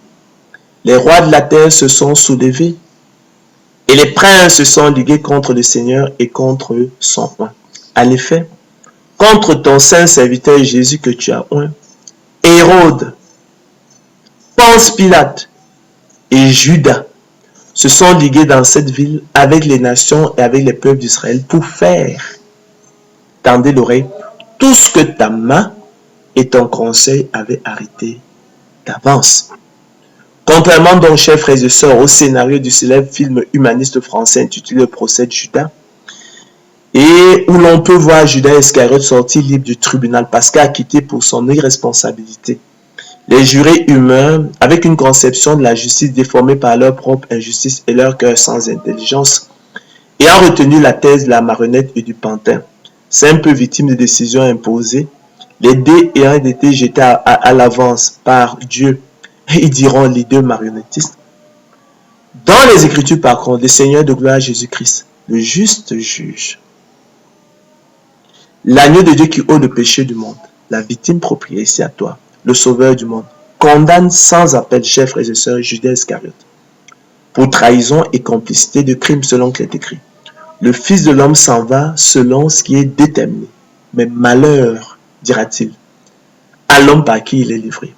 S1: les rois de la terre se sont soulevés et les princes se sont ligués contre le Seigneur et contre son roi. En effet, contre ton saint serviteur Jésus que tu as oint, Hérode, Ponce Pilate et Judas se sont ligués dans cette ville avec les nations et avec les peuples d'Israël pour faire, tendez l'oreille, tout ce que ta main et ton conseil avaient arrêté d'avance. Contrairement donc, chers frères et sœurs, au scénario du célèbre film humaniste français intitulé Le procès de Judas, et où l'on peut voir Judas Iscariote sortir libre du tribunal parce qu'acquitté pour son irresponsabilité. Les jurés humains, avec une conception de la justice déformée par leur propre injustice et leur cœur sans intelligence, ayant retenu la thèse de la marionnette et du pantin, simples victimes de décisions imposées, les dés ayant été jetés à l'avance par Dieu, ils diront les deux marionnettistes. Dans les Écritures, par contre, le Seigneur de gloire Jésus-Christ, le juste juge, l'agneau de Dieu qui ôte le péché du monde, la victime propitiatoire, le sauveur du monde, condamne sans appel, chers frères et sœurs, Judas Iscariote, pour trahison et complicité de crimes selon qu'il est écrit. Le Fils de l'homme s'en va selon ce qui est déterminé. Mais malheur, dira-t-il, à l'homme par qui il est livré.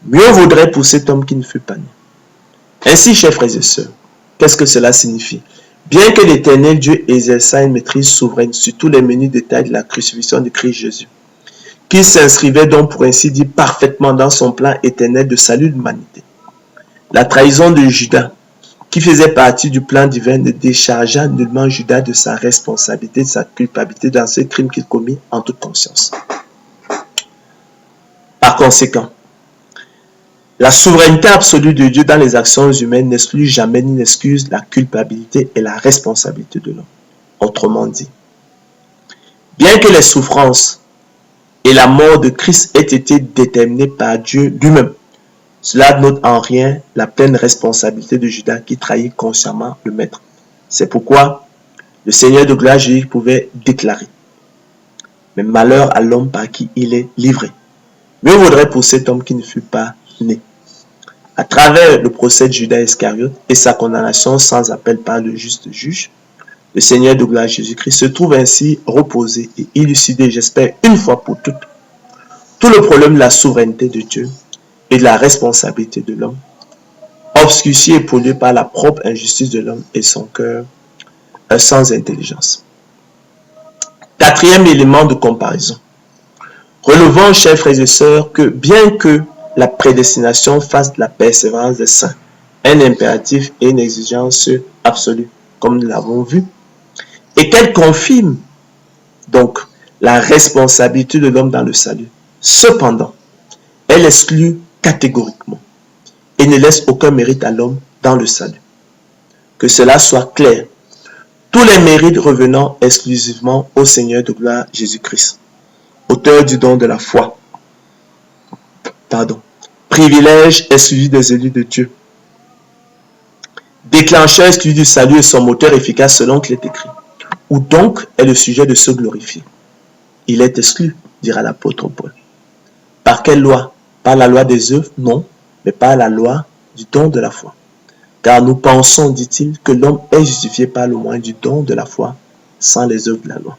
S1: Mieux vaudrait pour cet homme qui ne fut pas né. Ainsi, chers frères et sœurs, qu'est-ce que cela signifie? Bien que l'Éternel Dieu exerça une maîtrise souveraine sur tous les menus détails de la crucifixion de Christ Jésus, qu'il s'inscrivait donc pour ainsi dire parfaitement dans son plan éternel de salut de l'humanité, la trahison de Judas, qui faisait partie du plan divin, ne déchargea nullement Judas de sa responsabilité, de sa culpabilité dans ce crime qu'il commit en toute conscience. Par conséquent, la souveraineté absolue de Dieu dans les actions humaines n'exclut jamais ni n'excuse la culpabilité et la responsabilité de l'homme. Autrement dit, bien que les souffrances et la mort de Christ aient été déterminées par Dieu lui-même, cela n'ôte en rien la pleine responsabilité de Judas qui trahit consciemment le Maître. C'est pourquoi le Seigneur de gloire Jésus pouvait déclarer: mais malheur à l'homme par qui il est livré. Mieux vaudrait pour cet homme qui ne fut pas né. À travers le procès de Judas Iscariote et sa condamnation sans appel par le juste juge, le Seigneur de gloire Jésus-Christ se trouve ainsi reposé et élucidé, j'espère, une fois pour toutes, tout le problème de la souveraineté de Dieu et de la responsabilité de l'homme, obscurci et pollué par la propre injustice de l'homme et son cœur sans intelligence. Quatrième élément de comparaison. Relevons, chers frères et sœurs, que bien que la prédestination fasse de la persévérance des saints un impératif et une exigence absolue, comme nous l'avons vu, et qu'elle confirme donc la responsabilité de l'homme dans le salut, cependant, elle exclut catégoriquement et ne laisse aucun mérite à l'homme dans le salut. Que cela soit clair, tous les mérites revenant exclusivement au Seigneur de gloire Jésus-Christ, auteur du don de la foi. Privilège exclusif des élus de Dieu. Déclencheur exclusif du salut et son moteur efficace selon qu'il est écrit. Où donc est le sujet de se glorifier? Il est exclu, dira l'apôtre Paul. Par quelle loi? Par la loi des œuvres? Non, mais par la loi du don de la foi. Car nous pensons, dit-il, que l'homme est justifié par le moyen du don de la foi, sans les œuvres de la loi.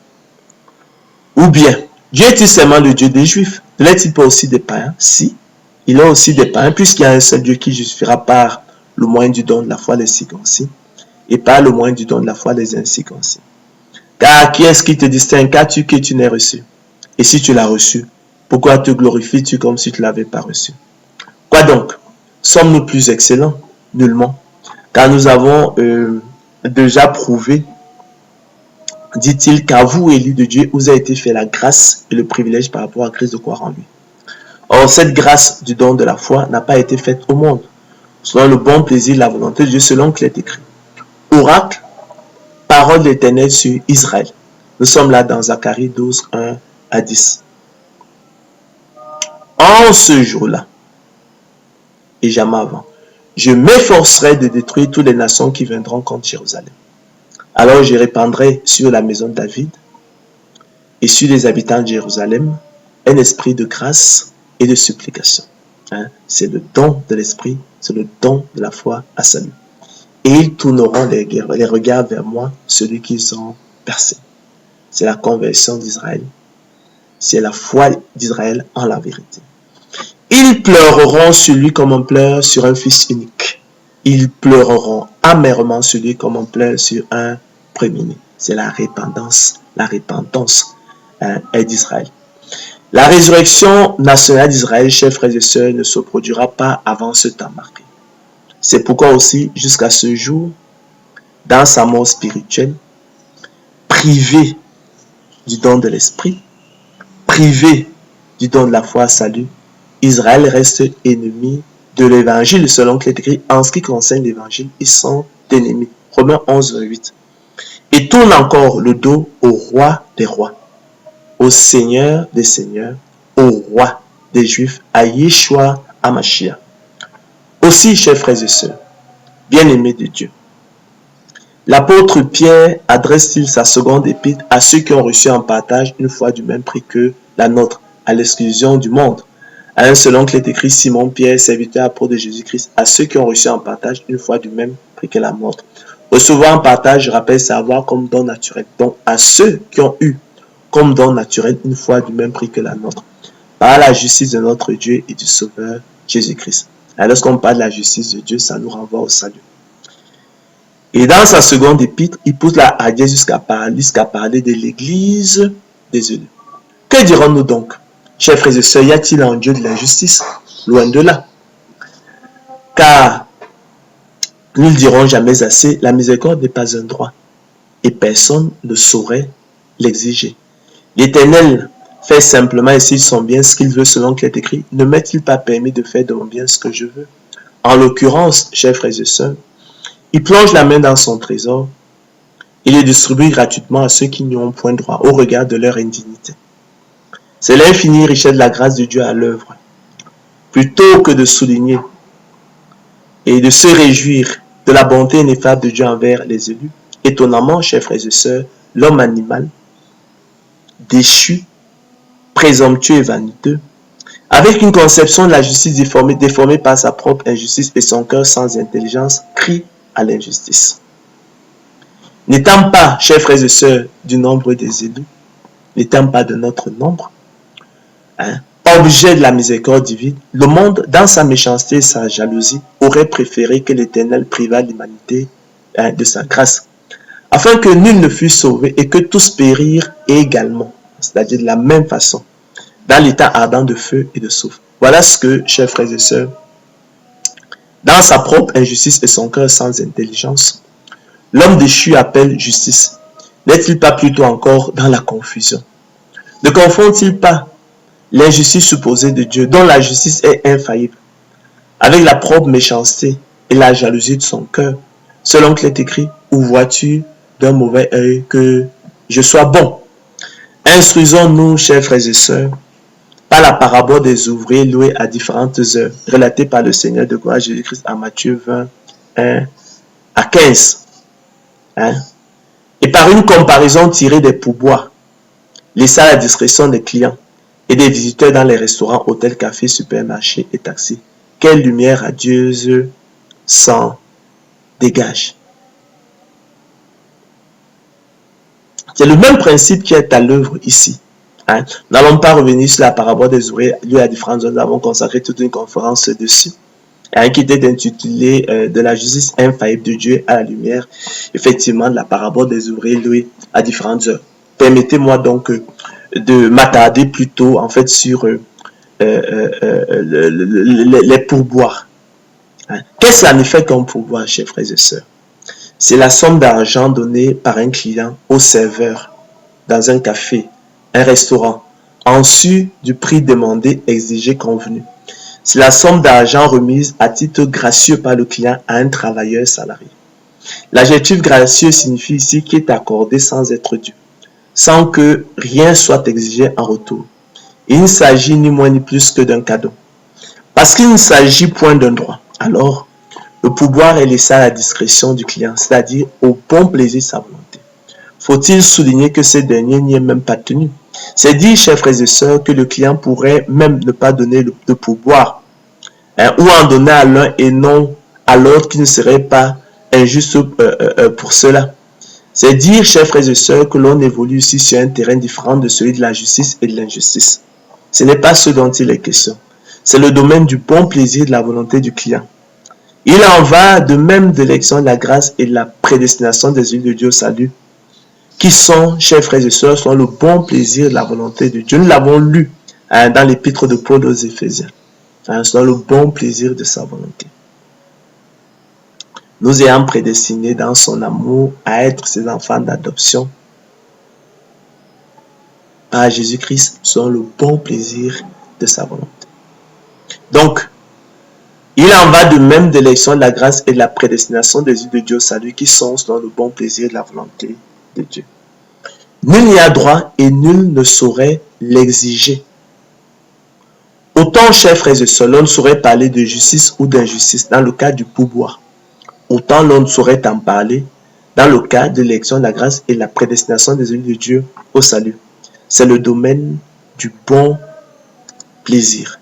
S1: Ou bien, Dieu est-il seulement le Dieu des Juifs? Ne l'est-il pas aussi des païens? Si, il est aussi des païens, puisqu'il y a un seul Dieu qui justifiera par le moyen du don de la foi les circoncis, et par le moyen du don de la foi les incirconcis. Car qui est-ce qui te distingue? Qu'as-tu que tu n'aies reçu? Et si tu l'as reçu, pourquoi te glorifies-tu comme si tu ne l'avais pas reçu? Quoi donc? Sommes-nous plus excellents? Nullement. Car nous avons déjà prouvé, dit-il, qu'à vous, élus de Dieu, vous a été fait la grâce et le privilège par rapport à Christ de croire en lui. Or, cette grâce du don de la foi n'a pas été faite au monde, selon le bon plaisir de la volonté de Dieu, selon qu'il est écrit. Oracle, parole de l'Éternel sur Israël. Nous sommes là dans Zacharie 12, 1 à 10. En ce jour-là, et jamais avant, je m'efforcerai de détruire toutes les nations qui viendront contre Jérusalem. Alors je répandrai sur la maison de David et sur les habitants de Jérusalem un esprit de grâce et de supplication. C'est le don de l'esprit, c'est le don de la foi à salut. Et ils tourneront les regards vers moi, celui qu'ils ont percé. C'est la conversion d'Israël. C'est la foi d'Israël en la vérité. Ils pleureront sur lui comme on pleure sur un fils unique. Ils pleureront amèrement sur lui comme on pleure sur un premier-né. C'est la repentance d'Israël. La résurrection nationale d'Israël, chers frères et sœurs, ne se produira pas avant ce temps marqué. C'est pourquoi aussi, jusqu'à ce jour, dans sa mort spirituelle, privé du don de l'esprit, privé du don de la foi à salut, Israël reste ennemi de l'évangile, selon qu'il est écrit, en ce qui concerne l'évangile, ils sont ennemis. Romains 11, 8. Et tourne encore le dos au roi des rois, au Seigneur des seigneurs, au roi des Juifs, à Yeshua HaMashiach. Aussi, chers frères et sœurs, bien-aimés de Dieu, l'apôtre Pierre adresse-t-il sa seconde épître à ceux qui ont reçu en partage une foi du même prix que la nôtre, à l'exclusion du monde. Selon qu'il est écrit, Simon Pierre, serviteur apôtre de Jésus-Christ, à ceux qui ont reçu en partage une foi du même prix que la nôtre. Recevoir en partage, je rappelle, c'est avoir comme don naturel. Donc, à ceux qui ont eu comme don naturel une foi du même prix que la nôtre, par la justice de notre Dieu et du Sauveur Jésus-Christ. Alors, lorsqu'on parle de la justice de Dieu, ça nous renvoie au salut. Et dans sa seconde épître, il pousse la hardiesse jusqu'à parler de l'Église des élus. Que dirons-nous donc, chers frères et sœurs, y a-t-il en Dieu de l'injustice? Loin de là. Car, nous ne le dirons jamais assez, la miséricorde n'est pas un droit, et personne ne saurait l'exiger. L'Éternel fait simplement et s'il sont bien ce qu'il veut selon qu'il est écrit, ne m'est-il pas permis de faire de mon bien ce que je veux? En l'occurrence, chers frères et sœurs, il plonge la main dans son trésor et le distribue gratuitement à ceux qui n'y ont point droit au regard de leur indignité. C'est l'infinie richesse de la grâce de Dieu à l'œuvre. Plutôt que de souligner et de se réjouir de la bonté ineffable de Dieu envers les élus, étonnamment, chers frères et sœurs, l'homme animal, déchu, présomptueux et vaniteux, avec une conception de la justice déformée par sa propre injustice et son cœur sans intelligence, crie à l'injustice. N'étant pas, chers frères et sœurs, du nombre des élus, n'étant pas de notre nombre, objet de la miséricorde divine, le monde, dans sa méchanceté et sa jalousie, aurait préféré que l'Éternel privât l'humanité de sa grâce, afin que nul ne fût sauvé et que tous périrent également, c'est-à-dire de la même façon, dans l'état ardent de feu et de soufre. Voilà ce que, chers frères et sœurs, dans sa propre injustice et son cœur sans intelligence, l'homme déchu appelle justice. N'est-il pas plutôt encore dans la confusion? Ne confond-il pas l'injustice supposée de Dieu, dont la justice est infaillible, avec la propre méchanceté et la jalousie de son cœur, selon qu'il est écrit, où vois-tu d'un mauvais œil que je sois bon? Instruisons-nous, chers frères et sœurs, par la parabole des ouvriers loués à différentes heures, relatée par le Seigneur de gloire Jésus-Christ à Matthieu 20, 1 à 15. Et par une comparaison tirée des pourboires, laissée à la discrétion des clients et des visiteurs dans les restaurants, hôtels, cafés, supermarchés et taxis. Quelle lumière radieuse s'en dégage. C'est le même principe qui est à l'œuvre ici. Nous n'allons pas revenir sur la parabole des ouvriers liés à différentes zones. Nous avons consacré toute une conférence dessus, qui était intitulée de la justice infaillible de Dieu à la lumière, effectivement, de la parabole des ouvriers loués à différentes heures. Permettez-moi donc de m'attarder plutôt en fait sur les pourboires. Qu'est-ce en effet qu'un pourboire, chers frères et sœurs? C'est la somme d'argent donnée par un client au serveur dans un café, un restaurant, en sus du prix demandé, exigé, convenu. C'est la somme d'argent remise à titre gracieux par le client à un travailleur salarié. L'adjectif gracieux signifie ici qu'il est accordé sans être dû, sans que rien soit exigé en retour. Il ne s'agit ni moins ni plus que d'un cadeau. Parce qu'il ne s'agit point d'un droit, alors le pourboire est laissé à la discrétion du client, c'est-à-dire au bon plaisir de sa volonté. Faut-il souligner que ce dernier n'y est même pas tenu? C'est dire, chers frères et sœurs, que le client pourrait même ne pas donner le pourboire ou en donner à l'un et non à l'autre qui ne serait pas injuste pour cela. C'est dire, chers frères et sœurs, que l'on évolue ici sur un terrain différent de celui de la justice et de l'injustice. Ce n'est pas ce dont il est question. C'est le domaine du bon plaisir et de la volonté du client. Il en va de même de l'élection de la grâce et de la prédestination des élus de Dieu au salut, qui sont, chers frères et sœurs, sont le bon plaisir de la volonté de Dieu. Nous l'avons lu dans l'épître de Paul aux Éphésiens. Sont le bon plaisir de sa volonté. Nous ayant prédestinés dans son amour à être ses enfants d'adoption par Jésus-Christ, sont le bon plaisir de sa volonté. Donc, il en va de même de l'élection de la grâce et de la prédestination des yeux de Dieu au salut, qui sont dans le bon plaisir de la volonté de Dieu. Nul n'y a droit et nul ne saurait l'exiger. Autant, chers frères et sœurs, l'on ne saurait parler de justice ou d'injustice dans le cas du pourboire. Autant l'on ne saurait en parler dans le cas de l'élection de la grâce et de la prédestination des élus de Dieu au salut. C'est le domaine du bon plaisir.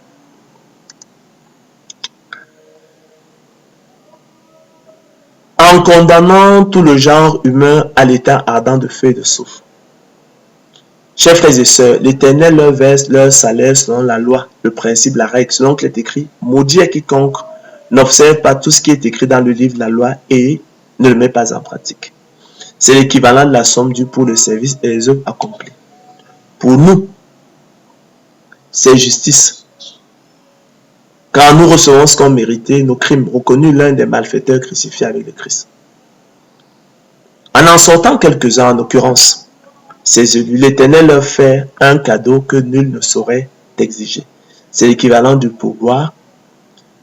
S1: En condamnant tout le genre humain à l'état ardent de feu et de soufre. Chers frères et sœurs, l'Éternel leur verse leur salaire selon la loi, le principe, la règle, selon qu'il est écrit, maudit à quiconque n'observe pas tout ce qui est écrit dans le livre de la loi et ne le met pas en pratique. C'est l'équivalent de la somme due pour le service et les œuvres accomplies. Pour nous, c'est justice. Car nous recevons ce qu'ont mérité nos crimes, reconnus l'un des malfaiteurs crucifiés avec le Christ. En sortant quelques-uns, en l'occurrence, ces élus, l'Éternel leur fait un cadeau que nul ne saurait exiger. C'est l'équivalent du pourboire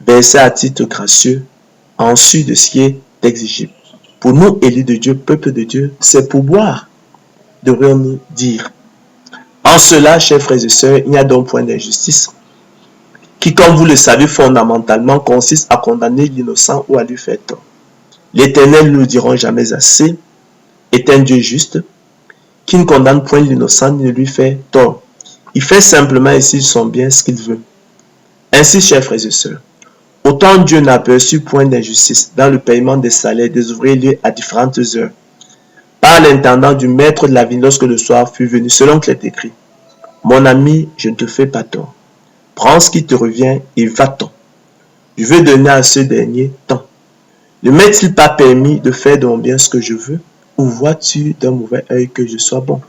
S1: versé à titre gracieux en sus de ce qui est exigible. Pour nous, élus de Dieu, peuple de Dieu, c'est pourboire, devrions-nous dire. En cela, chers frères et sœurs, il n'y a donc point d'injustice, qui, comme vous le savez fondamentalement, consiste à condamner l'innocent ou à lui faire tort. L'Éternel, nous ne dirons jamais assez, est un Dieu juste, qui ne condamne point l'innocent ni ne lui fait tort. Il fait simplement ici son bien ce qu'il veut. Ainsi, chers frères et sœurs, autant Dieu n'a aperçu point d'injustice dans le paiement des salaires des ouvriers liés à différentes heures, par l'intendant du maître de la vigne lorsque le soir fut venu, selon qu'il est écrit, mon ami, je ne te fais pas tort. Prends ce qui te revient et va-t'en. Je veux donner à ce dernier tant. Ne m'est-il pas permis de faire de mon bien ce que je veux, ou vois-tu d'un mauvais œil que je sois bon?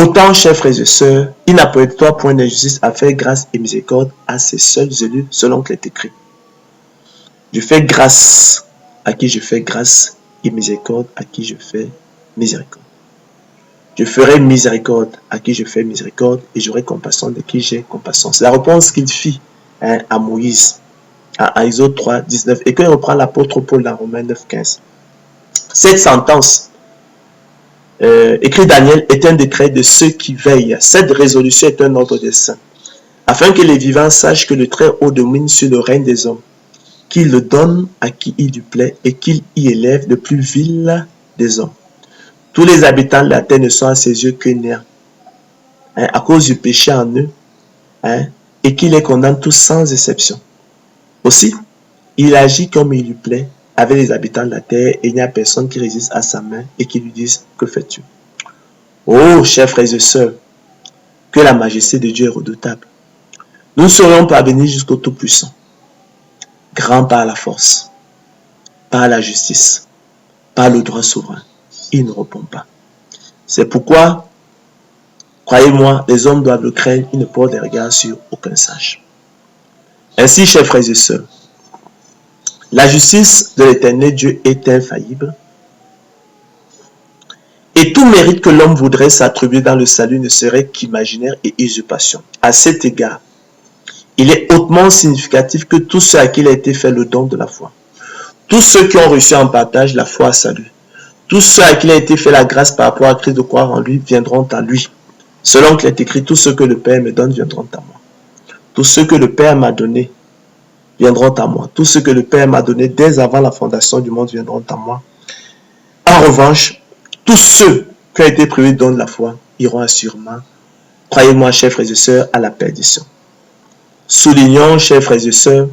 S1: Autant, chers frères et sœurs, il n'apporte-toi point d'injustice à faire grâce et miséricorde à ses seuls élus, selon qu'il est écrit. Je fais grâce à qui je fais grâce et miséricorde à qui je fais miséricorde. Je ferai miséricorde à qui je fais miséricorde et j'aurai compassion de qui j'ai compassion. C'est la réponse qu'il fit à Moïse, à Exode 3, 19, et que reprend l'apôtre Paul dans Romains 9, 15. Cette sentence, écrit Daniel, est un décret de ceux qui veillent. Cette résolution est un ordre des saints, afin que les vivants sachent que le Très-Haut domine sur le règne des hommes, qu'il le donne à qui il lui plaît et qu'il y élève le plus vil des hommes. Tous les habitants de la terre ne sont à ses yeux que néants, à cause du péché en eux, et qu'il les condamne tous sans exception. Aussi, il agit comme il lui plaît avec les habitants de la terre, et il n'y a personne qui résiste à sa main et qui lui dise, que fais-tu? Oh, chers frères et sœurs, que la majesté de Dieu est redoutable. Nous ne serions parvenus jusqu'au Tout-Puissant, grand par la force, par la justice, par le droit souverain. Il ne répond pas. C'est pourquoi, croyez-moi, les hommes doivent le craindre, ils ne portent des regards sur aucun sage. Ainsi, chers frères et sœurs, la justice de l'Éternel Dieu est infaillible, et tout mérite que l'homme voudrait s'attribuer dans le salut ne serait qu'imaginaire et usurpation. À cet égard, il est hautement significatif que tous ceux à qui il a été fait le don de la foi, tous ceux qui ont reçu en partage la foi à salut, tous ceux à qui il a été fait la grâce par rapport à Christ de croire en lui viendront à lui. Selon qu'il est écrit, tous ceux que le Père me donne viendront à moi. Tous ceux que le Père m'a donné viendront à moi. Tous ceux que le Père m'a donné dès avant la fondation du monde viendront à moi. En revanche, tous ceux qui ont été privés du don de la foi iront assurément, croyez-moi, chers frères et sœurs, à la perdition. Soulignons, chers frères et sœurs,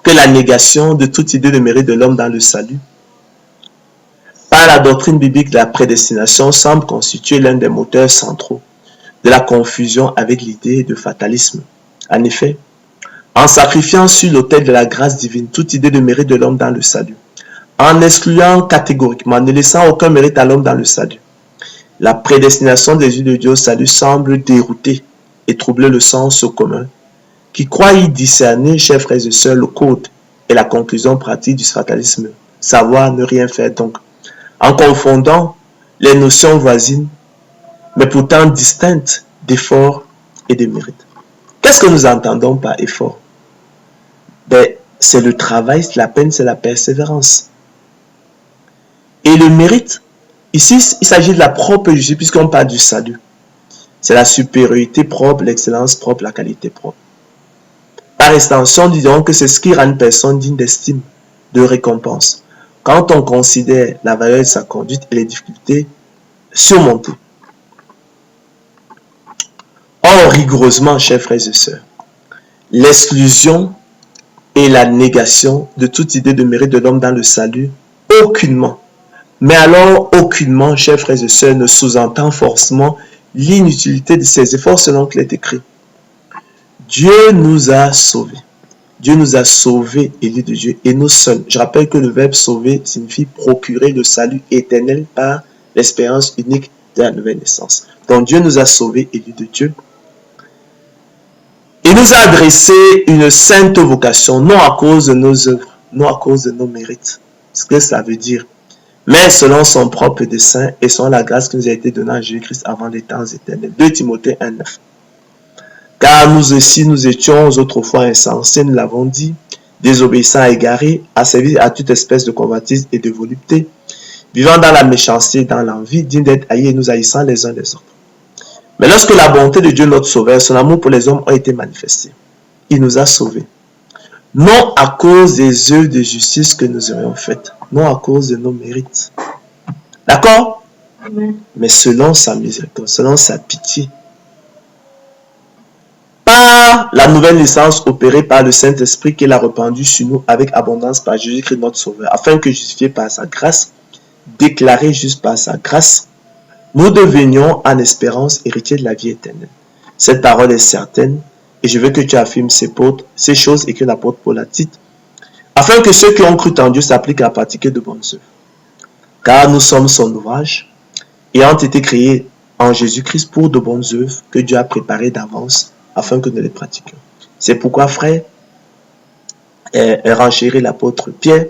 S1: que la négation de toute idée de mérite de l'homme dans le salut par la doctrine biblique de la prédestination semble constituer l'un des moteurs centraux de la confusion avec l'idée de fatalisme. En effet, en sacrifiant sur l'autel de la grâce divine toute idée de mérite de l'homme dans le salut, en excluant catégoriquement, ne laissant aucun mérite à l'homme dans le salut, la prédestination des yeux de Dieu au salut semble dérouter et troubler le sens commun, qui croit y discerner, chers frères et sœurs, le code et la conclusion pratique du fatalisme, savoir ne rien faire donc, en confondant les notions voisines, mais pourtant distinctes d'effort et de mérite. Qu'est-ce que nous entendons par effort? C'est le travail, c'est la peine, c'est la persévérance. Et le mérite, ici, il s'agit de la propre justice, puisqu'on parle du salut. C'est la supériorité propre, l'excellence propre, la qualité propre. Par extension, nous dirons que c'est ce qui rend une personne digne d'estime, de récompense, quand on considère la valeur de sa conduite et les difficultés surmontées. Or, rigoureusement, chers frères et sœurs, l'exclusion et la négation de toute idée de mérite de l'homme dans le salut, aucunement, mais alors aucunement, chers frères et sœurs, ne sous-entend forcément l'inutilité de ses efforts selon qu'il est écrit. Dieu nous a sauvés. Dieu nous a sauvés, élus de Dieu, et nous seuls. Je rappelle que le verbe sauver signifie procurer le salut éternel par l'expérience unique de la nouvelle naissance. Donc Dieu nous a sauvés, élus de Dieu. Il nous a adressé une sainte vocation, non à cause de nos œuvres, non à cause de nos mérites. Ce que ça veut dire. Mais selon son propre dessein et selon la grâce qui nous a été donnée en Jésus-Christ avant les temps éternels. 2 Timothée 1,9. Car nous aussi, nous étions autrefois insensés, nous l'avons dit, désobéissants, égarés, asservis à toute espèce de convoitise et de volupté, vivant dans la méchanceté et dans l'envie, dignes d'être haïs et nous haïssant les uns les autres. Mais lorsque la bonté de Dieu notre Sauveur, son amour pour les hommes ont été manifestés, il nous a sauvés. Non à cause des œuvres de justice que nous aurions faites, non à cause de nos mérites. D'accord? Mais selon sa miséricorde, selon sa pitié. Par la nouvelle naissance opérée par le Saint-Esprit qu'il a répandu sur nous avec abondance par Jésus-Christ notre Sauveur, afin que justifiés par sa grâce, déclarés juste par sa grâce, nous devenions en espérance héritiers de la vie éternelle. Cette parole est certaine et je veux que tu affirmes ces choses et que l'apôtre Paul a dites, afin que ceux qui ont cru en Dieu s'appliquent à pratiquer de bonnes œuvres. Car nous sommes son ouvrage, ayant été créés en Jésus-Christ pour de bonnes œuvres que Dieu a préparées d'avance afin que nous les pratiquions. C'est pourquoi, frère, renchérit l'apôtre Pierre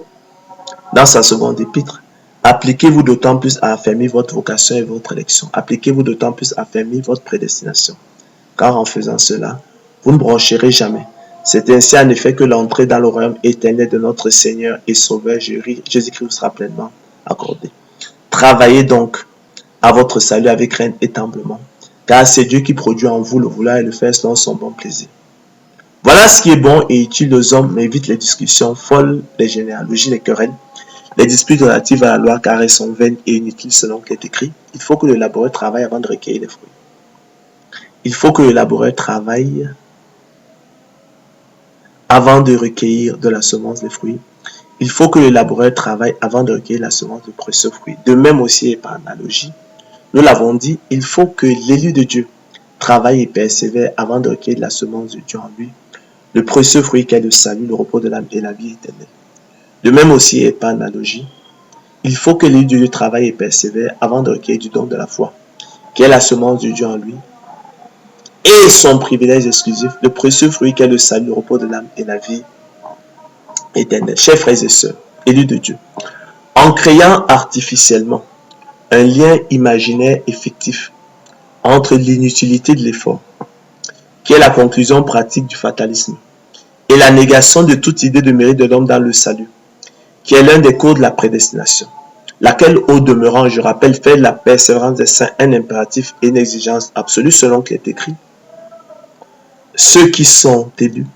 S1: dans sa seconde épître. Appliquez-vous d'autant plus à affermir votre vocation et votre élection. Appliquez-vous d'autant plus à affermir votre prédestination. Car en faisant cela, vous ne broncherez jamais. C'est ainsi en effet que l'entrée dans le royaume éternel de notre Seigneur et Sauveur Jésus-Christ vous sera pleinement accordée. Travaillez donc à votre salut avec crainte et tremblement, car c'est Dieu qui produit en vous le vouloir et le faire selon son bon plaisir. Voilà ce qui est bon et utile aux hommes, mais évite les discussions folles, les généalogies, les querelles, les disputes relatives à la loi, car elles sont vaines et inutiles selon qu'il est écrit. Il faut que le laboureur travaille avant de recueillir les fruits. Il faut que le laboureur travaille avant de recueillir de la semence des fruits. Il faut que le laboureur travaille avant de recueillir la semence de précieux fruits. De même aussi et par analogie, nous l'avons dit, il faut que l'élu de Dieu travaille et persévère avant de recueillir la semence de Dieu en lui, le précieux fruit qu'est le salut, le repos de l'âme et la vie éternelle. De même aussi et par analogie, il faut que l'élu de Dieu travaille et persévère avant de recueillir du don de la foi, qui est la semence de Dieu en lui, et son privilège exclusif, le précieux fruit qu'est le salut, le repos de l'âme et la vie éternelle. Chers frères et sœurs, élus de Dieu, en créant artificiellement un lien imaginaire et fictif entre l'inutilité de l'effort, qui est la conclusion pratique du fatalisme, et la négation de toute idée de mérite de l'homme dans le salut, qui est l'un des codes de la prédestination, laquelle, au demeurant, je rappelle, fait de la persévérance des saints un impératif et une exigence absolue selon qu'il est écrit. Ceux qui sont élus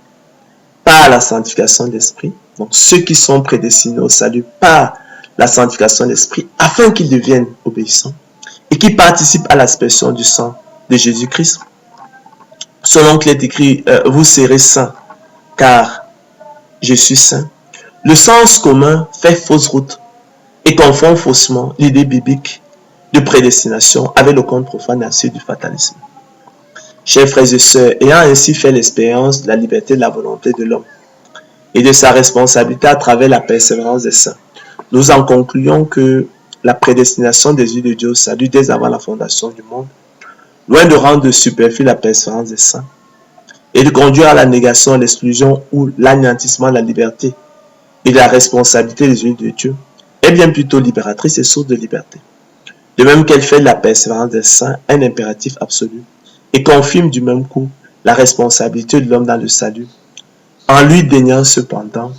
S1: par la sanctification d'esprit, donc ceux qui sont prédestinés au salut par la sanctification d'esprit, afin qu'ils deviennent obéissants et qui participent à l'aspersion du sang de Jésus-Christ, selon qu'il est écrit, vous serez saints, car je suis saint. Le sens commun fait fausse route et confond faussement l'idée biblique de prédestination avec le conte profane et ainsi du fatalisme. Chers frères et sœurs, ayant ainsi fait l'expérience de la liberté de la volonté de l'homme et de sa responsabilité à travers la persévérance des saints, nous en concluons que la prédestination des yeux de Dieu au salut dès avant la fondation du monde, loin de rendre superflue la persévérance des saints et de conduire à la négation, à l'exclusion ou l'anéantissement de la liberté et de la responsabilité des yeux de Dieu, est bien plutôt libératrice et source de liberté. De même qu'elle fait de la persévérance des saints un impératif absolu et confirme du même coup la responsabilité de l'homme dans le salut, en lui déniant cependant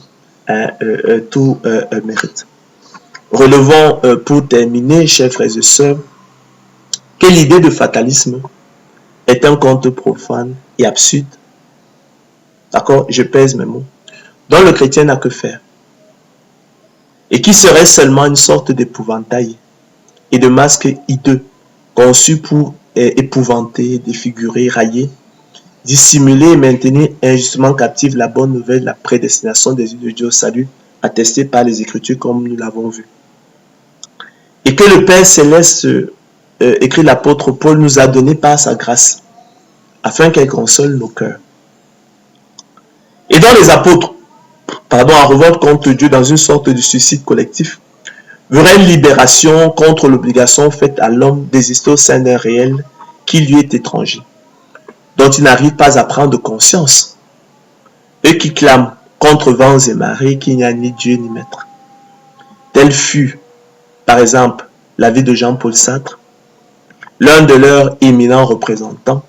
S1: tout mérite. Relevons pour terminer, chers frères et sœurs, que l'idée de fatalisme est un conte profane et absurde, d'accord, je pèse mes mots, dont le chrétien n'a que faire, et qui serait seulement une sorte d'épouvantail et de masque hideux, conçu pour épouvanter, défigurer, railler, dissimuler et maintenir injustement captive la bonne nouvelle de la prédestination des yeux de Dieu au salut, attestée par les Écritures comme nous l'avons vu. Et que le Père Céleste, écrit l'apôtre Paul, nous a donné par sa grâce, afin qu'elle console nos cœurs. Et dont les apôtres, en revolte contre Dieu dans une sorte de suicide collectif, verraient une libération contre l'obligation faite à l'homme d'exister au sein d'un réel qui lui est étranger, dont il n'arrive pas à prendre conscience, et qui clament contre vents et marées qu'il n'y a ni Dieu ni maître. Tel fut, par exemple, la vie de Jean-Paul Sartre, l'un de leurs éminents représentants,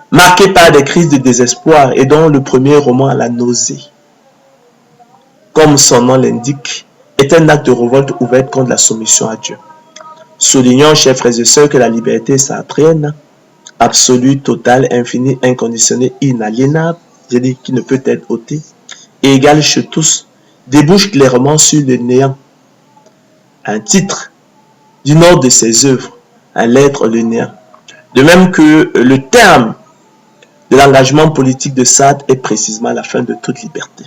S1: marqué par des crises de désespoir et dont le premier roman, La nausée, comme son nom l'indique, est un acte de révolte ouverte contre la soumission à Dieu. Soulignons, chers frères et sœurs, que la liberté sartrienne, absolue, totale, infinie, inconditionnée, inaliénable, c'est-à-dire qui ne peut être ôtée, et égale chez tous, débouche clairement sur le néant. Un titre d'une autre de ses œuvres, un l'être, le néant. De même que le terme de l'engagement politique de Sartre est précisément la fin de toute liberté.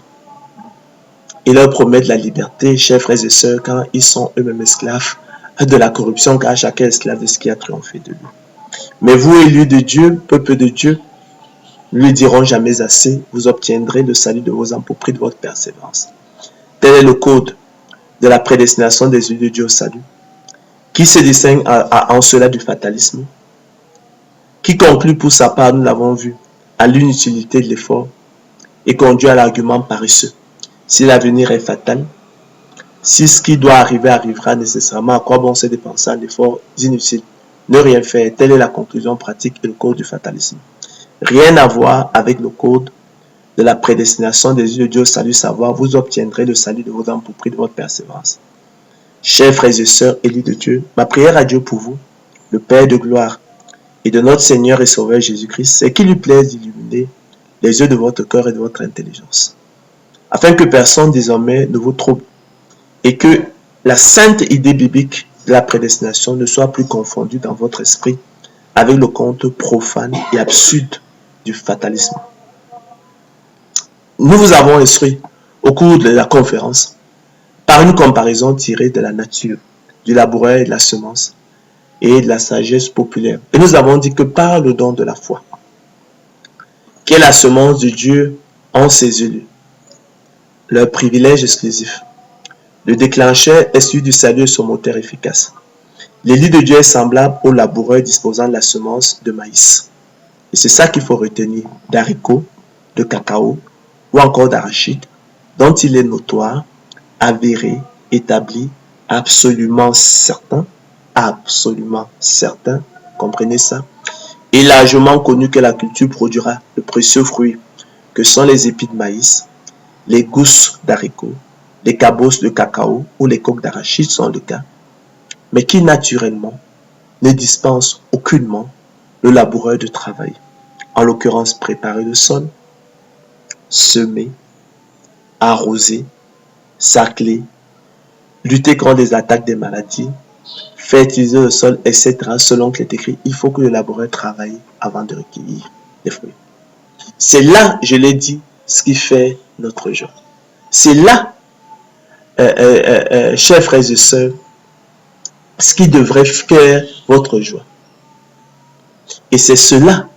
S1: Il leur promet la liberté, chers frères et sœurs, quand ils sont eux-mêmes esclaves de la corruption, car chacun est esclave de ce qui a triomphé de lui. Mais vous, élus de Dieu, peuple de Dieu, ne lui diront jamais assez, vous obtiendrez le salut de vos âmes pour prix de votre persévérance. Tel est le code de la prédestination des yeux de Dieu au salut, qui se distingue en cela du fatalisme, qui conclut pour sa part, nous l'avons vu, à l'inutilité de l'effort et conduit à l'argument paresseux. Si l'avenir est fatal, si ce qui doit arriver arrivera nécessairement, à quoi bon se dépenser en efforts inutiles? Ne rien faire, telle est la conclusion pratique et le code du fatalisme. Rien à voir avec le code de la prédestination des yeux de Dieu au salut, savoir, vous obtiendrez le salut de vos âmes pour prix de votre persévérance. Chers frères et sœurs élus de Dieu, ma prière à Dieu pour vous, le Père de gloire, et de notre Seigneur et Sauveur Jésus-Christ, c'est qu'il lui plaise d'illuminer les yeux de votre cœur et de votre intelligence, afin que personne désormais ne vous trouble, et que la sainte idée biblique de la prédestination ne soit plus confondue dans votre esprit avec le conte profane et absurde du fatalisme. Nous vous avons instruit au cours de la conférence par une comparaison tirée de la nature, du laboureur et de la semence, et de la sagesse populaire. Et nous avons dit que par le don de la foi, qui est la semence de Dieu en ses élus, leur privilège exclusif, le déclencheur est celui du salut et son moteur efficace. L'élu de Dieu est semblable au laboureur disposant de la semence de maïs. Et c'est ça qu'il faut retenir d'haricots, de cacao ou encore d'arachide, dont il est notoire, avéré, établi, absolument certain, comprenez ça, et largement connu que la culture produira le précieux fruit que sont les épis de maïs, les gousses d'haricots, les cabosses de cacao ou les coques d'arachide sont le cas, mais qui naturellement ne dispensent aucunement le laboureur de travail, en l'occurrence préparer le sol, semer, arroser, sacler, lutter contre les attaques des maladies, fertiliser le sol, etc. Selon que c'est écrit, il faut que le laboureur travaille avant de recueillir les fruits. C'est là, je l'ai dit, ce qui fait notre joie. C'est là, chers frères et sœurs, ce qui devrait faire votre joie. Et c'est cela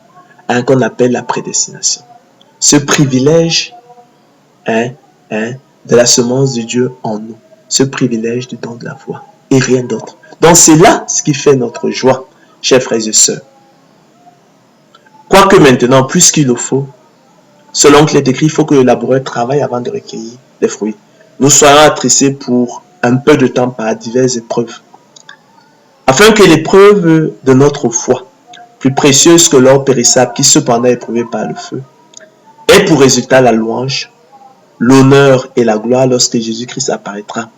S1: qu'on appelle la prédestination. Ce privilège de la semence de Dieu en nous. Ce privilège du don de la foi. Et rien d'autre. Donc c'est là ce qui fait notre joie, chers frères et sœurs. Quoique maintenant, plus qu'il le faut, selon qu'il est écrit, il faut que le laboureur travaille avant de recueillir les fruits. Nous soyons attristés pour un peu de temps par diverses épreuves, afin que l'épreuve de notre foi, plus précieuse que l'or périssable qui cependant est éprouvé par le feu, ait pour résultat la louange, l'honneur et la gloire lorsque Jésus-Christ apparaîtra.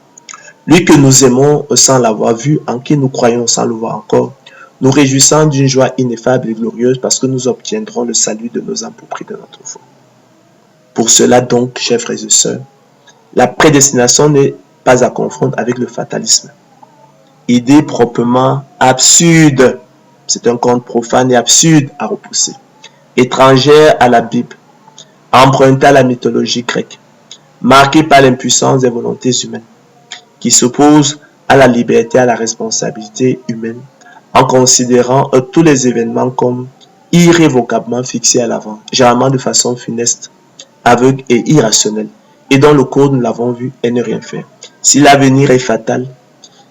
S1: Lui que nous aimons sans l'avoir vu, en qui nous croyons sans le voir encore, nous réjouissant d'une joie ineffable et glorieuse parce que nous obtiendrons le salut de nos âmes pour prix de notre foi. Pour cela donc, chers frères et sœurs, la prédestination n'est pas à confondre avec le fatalisme. Idée proprement absurde, c'est un conte profane et absurde à repousser, étrangère à la Bible, empruntée à la mythologie grecque, marquée par l'impuissance des volontés humaines, qui s'oppose à la liberté et à la responsabilité humaine, en considérant tous les événements comme irrévocablement fixés à l'avant, généralement de façon funeste, aveugle et irrationnelle, et dont le cours, nous l'avons vu, est ne rien faire. Si l'avenir est fatal,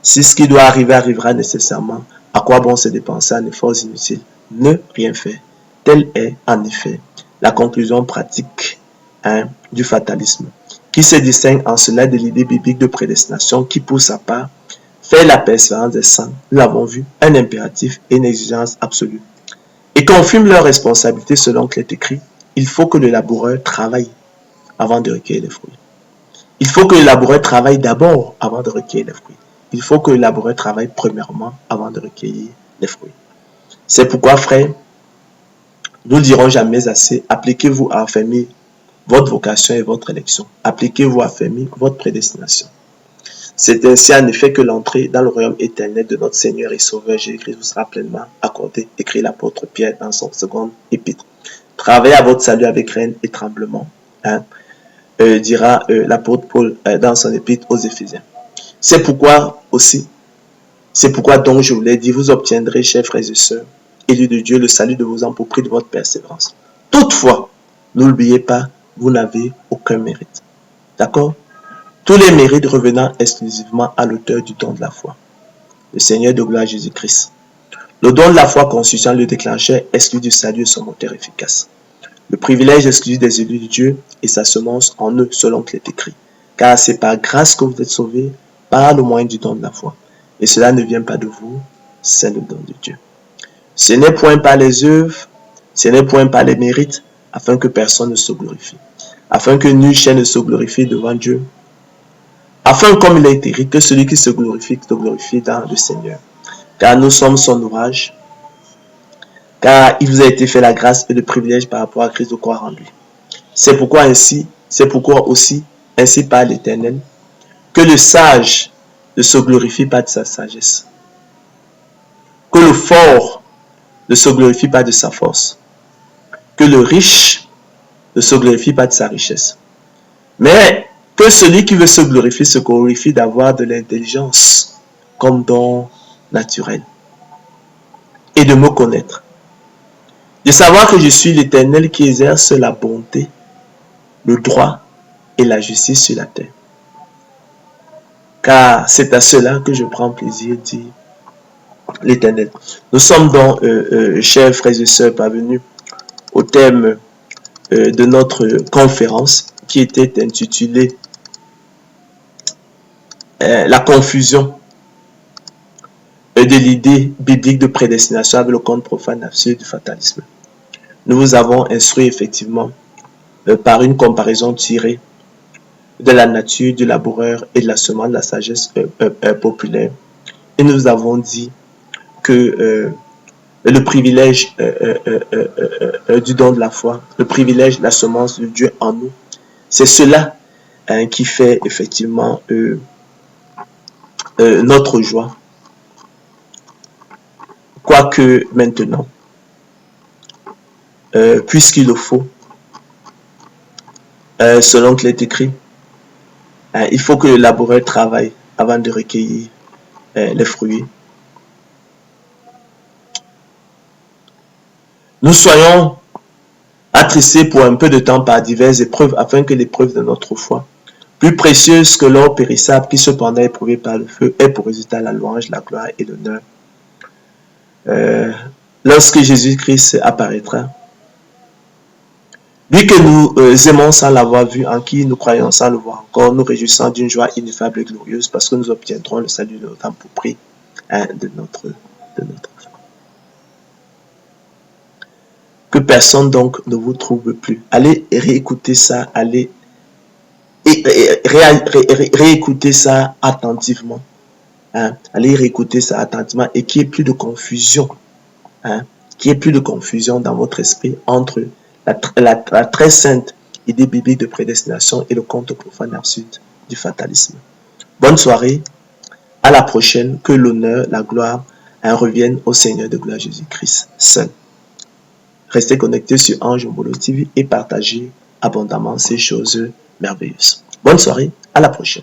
S1: si ce qui doit arriver arrivera nécessairement, à quoi bon se dépenser en efforts inutiles? Ne rien faire. Telle est, en effet, la conclusion pratique du fatalisme, qui se distingue en cela de l'idée biblique de prédestination qui, pour sa part, fait la persévérance des saints, nous l'avons vu, un impératif et une exigence absolue, et confirme leur responsabilité selon qu'il est écrit, il faut que le laboureur travaille avant de recueillir les fruits. Il faut que le laboureur travaille d'abord avant de recueillir les fruits. Il faut que le laboureur travaille premièrement avant de recueillir les fruits. C'est pourquoi, frères, nous ne dirons jamais assez, appliquez-vous à affermir votre vocation et votre élection. Appliquez-vous à affermir votre prédestination. C'est ainsi en effet que l'entrée dans le royaume éternel de notre Seigneur et Sauveur Jésus-Christ vous sera pleinement accordée, écrit l'apôtre Pierre dans son second épître. Travaillez à votre salut avec crainte et tremblement, dira l'apôtre Paul dans son épître aux Éphésiens. C'est pourquoi donc je vous l'ai dit, vous obtiendrez, chers frères et sœurs, élus de Dieu, le salut de vos âmes pour prix de votre persévérance. Toutefois, n'oubliez pas, vous n'avez aucun mérite. D'accord? Tous les mérites revenant exclusivement à l'auteur du don de la foi, le Seigneur de gloire Jésus-Christ. Le don de la foi constituant le déclencheur exclu du salut et son moteur efficace. Le privilège exclusif des élus de Dieu et sa semence en eux, selon qu'il est écrit. Car c'est par grâce que vous êtes sauvés, par le moyen du don de la foi. Et cela ne vient pas de vous, c'est le don de Dieu. Ce n'est point par les œuvres, ce n'est point par les mérites, afin que personne ne se glorifie. Afin que nul chair ne se glorifie devant Dieu. Afin, comme il a été écrit, que celui qui se glorifie dans le Seigneur. Car nous sommes son ouvrage, car il vous a été fait la grâce et le privilège par rapport à Christ de croire en lui. C'est pourquoi aussi, ainsi par l'Éternel, que le sage ne se glorifie pas de sa sagesse, que le fort ne se glorifie pas de sa force, que le riche ne se glorifie pas de sa richesse, mais que celui qui veut se glorifie d'avoir de l'intelligence comme don naturel et de me connaître, de savoir que je suis l'Éternel qui exerce la bonté, le droit et la justice sur la terre. Car c'est à cela que je prends plaisir, dit l'Éternel. Nous sommes donc, chers frères et sœurs, parvenus au thème de notre conférence qui était intitulée la confusion de l'idée biblique de prédestination avec le conte profane absurde du fatalisme. Nous vous avons instruit effectivement par une comparaison tirée de la nature du laboureur et de la semence de la sagesse populaire. Et nous avons dit que le privilège du don de la foi, le privilège de la semence de Dieu en nous, c'est cela qui fait effectivement notre joie. Quoique maintenant, puisqu'il le faut, selon qu'il est écrit. Il faut que le laboureur travaille avant de recueillir les fruits. Nous soyons attristés pour un peu de temps par diverses épreuves, afin que l'épreuve de notre foi, plus précieuse que l'or périssable qui cependant est éprouvé par le feu, ait pour résultat la louange, la gloire et l'honneur. Lorsque Jésus-Christ apparaîtra, lui que nous aimons sans l'avoir vu, en qui nous croyons sans le voir encore, nous réjouissons d'une joie ineffable et glorieuse, parce que nous obtiendrons le salut de notre âme pour prix de notre foi. Que personne donc ne vous trouble plus. Allez réécouter ça, allez réécouter ça attentivement. Allez réécouter ça attentivement et qu'il n'y ait plus de confusion. Qu'il n'y ait plus de confusion dans votre esprit entre la très sainte idée biblique de prédestination et le conte profane absurde du fatalisme. Bonne soirée. À la prochaine. Que l'honneur, la gloire reviennent au Seigneur de gloire Jésus-Christ seul. Restez connectés sur Ange Mbolo TV et partagez abondamment ces choses merveilleuses. Bonne soirée, à la prochaine.